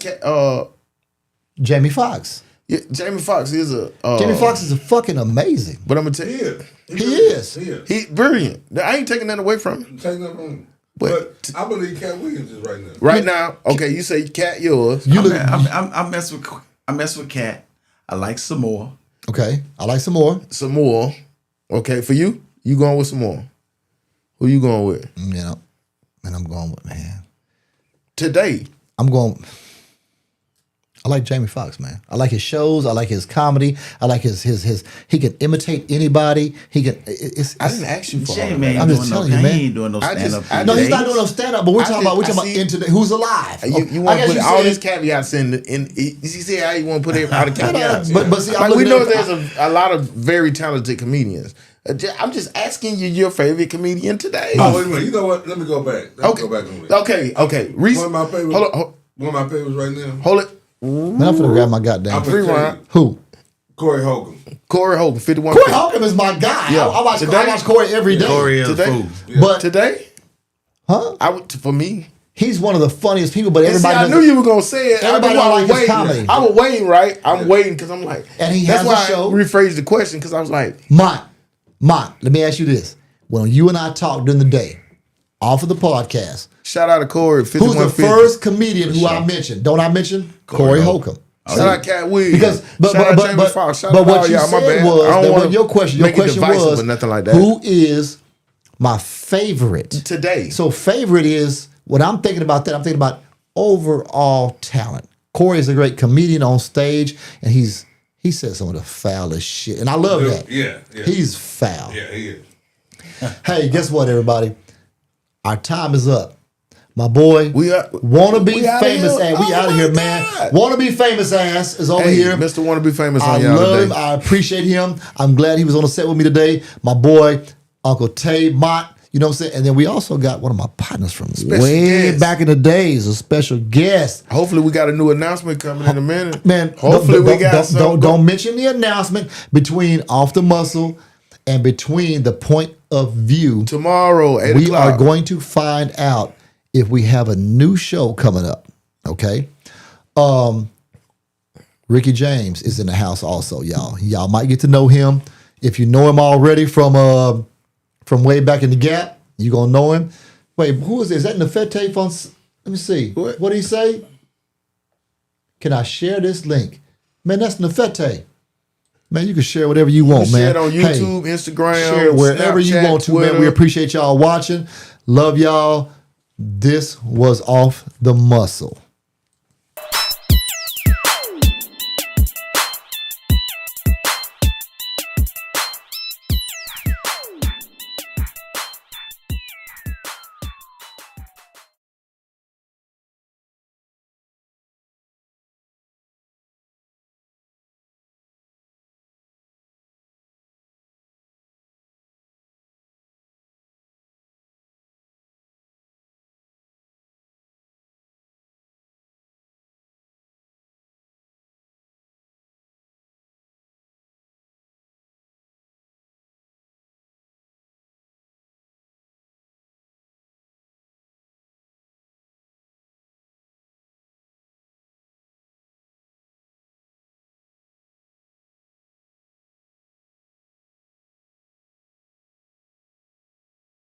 Jamie Foxx. yeah, Jamie Foxx is a Jamie Foxx is fucking amazing. But I'm gonna tell He you, is. He is. he's brilliant. I ain't taking that away from him. Take that from him. But- But I believe Cat Williams is right now. Right now, okay, you say Cat yours. I mess with Cat. I like some more. Okay, I like some more. Some more. Okay, for you going with some more. Who you going with? You know, and I'm going with Today. I'm going. I like Jamie Foxx, man. I like his shows. I like his comedy. I like his. He can imitate anybody. He can. I didn't ask you for all Jamie that. I'm just telling you, man. He ain't doing no stand up. No, he's not doing no stand up. But we're talking about see- internet. Who's alive? You want to put all these caveats in. You see how you want to put all the caveats? But see, I'm like we looking know at- there's a lot of very talented comedians. I'm just asking you your favorite comedian today. Oh, wait a minute. You know what? Let me go back. Let me go back on that. Okay. Reese, One of my favorites. hold One of my favorites right now. Hold it. Man, I'm finna grab my goddamn. I'm gonna tell you. Who? Corey Hogan. Corey Hogan, 51. Corey Hogan is my guy. Yeah. I watch Today? Corey every day. Corey is a Today? fool. But Today? huh? For me. He's one of the funniest people. But And see, everybody I knows knew you were gonna say it. Everybody I don't like was his waiting. comedy. I was waiting, right? I'm waiting because I'm like, And he that's has why a show. I rephrased the question because I was like, Mont, let me ask you this. When you and I talk during the day, off of the podcast, shout out to Corey. who's the 5150. first comedian who I mentioned? Don't I mention? Corey Holcomb. Shout out Cat Williams. Because, but shout out Jamie Foxx. Shout out what all you y'all. My said bad. was I don't that wanna when your question make it divisive was or nothing like that. who is my favorite Today. So favorite is when I'm thinking about that. I'm thinking about overall talent. Corey is a great comedian on stage, and he says some of the foulest shit, and I love that. Yeah. He's foul. Yeah, he is. Hey, guess what, everybody? Our time is up. My boy, wanna be famous ass. We out of here, man. Wanna be famous ass is over here. Mr. Wanna Be Famous I on y'all love today. him. I appreciate him. I'm glad he was on the set with me today. My boy, Uncle Tay Mott. You know what I'm saying? And then we also got one of my partners from way back in the days, a special guest. Hopefully we got a new announcement coming in a minute. Man, hopefully we got some. Don't mention the announcement between Off the Muscle and between the Point of View. Tomorrow, 8 we o'clock. are going to find out if we have a new show coming up. Okay. Ricky James is in the house also, y'all. Y'all might get to know him. If you know him already from way back in the Gap, you gonna know him. Wait, who is this? Is that Nefete from? Let me see. What did he say? Can I share this link? Man, that's Nefete. Man, you can share whatever you want, You can man. share it on YouTube, Instagram, share it wherever you Snapchat, want to, man. Twitter. We appreciate y'all watching. Love y'all. This was Off the Muscle.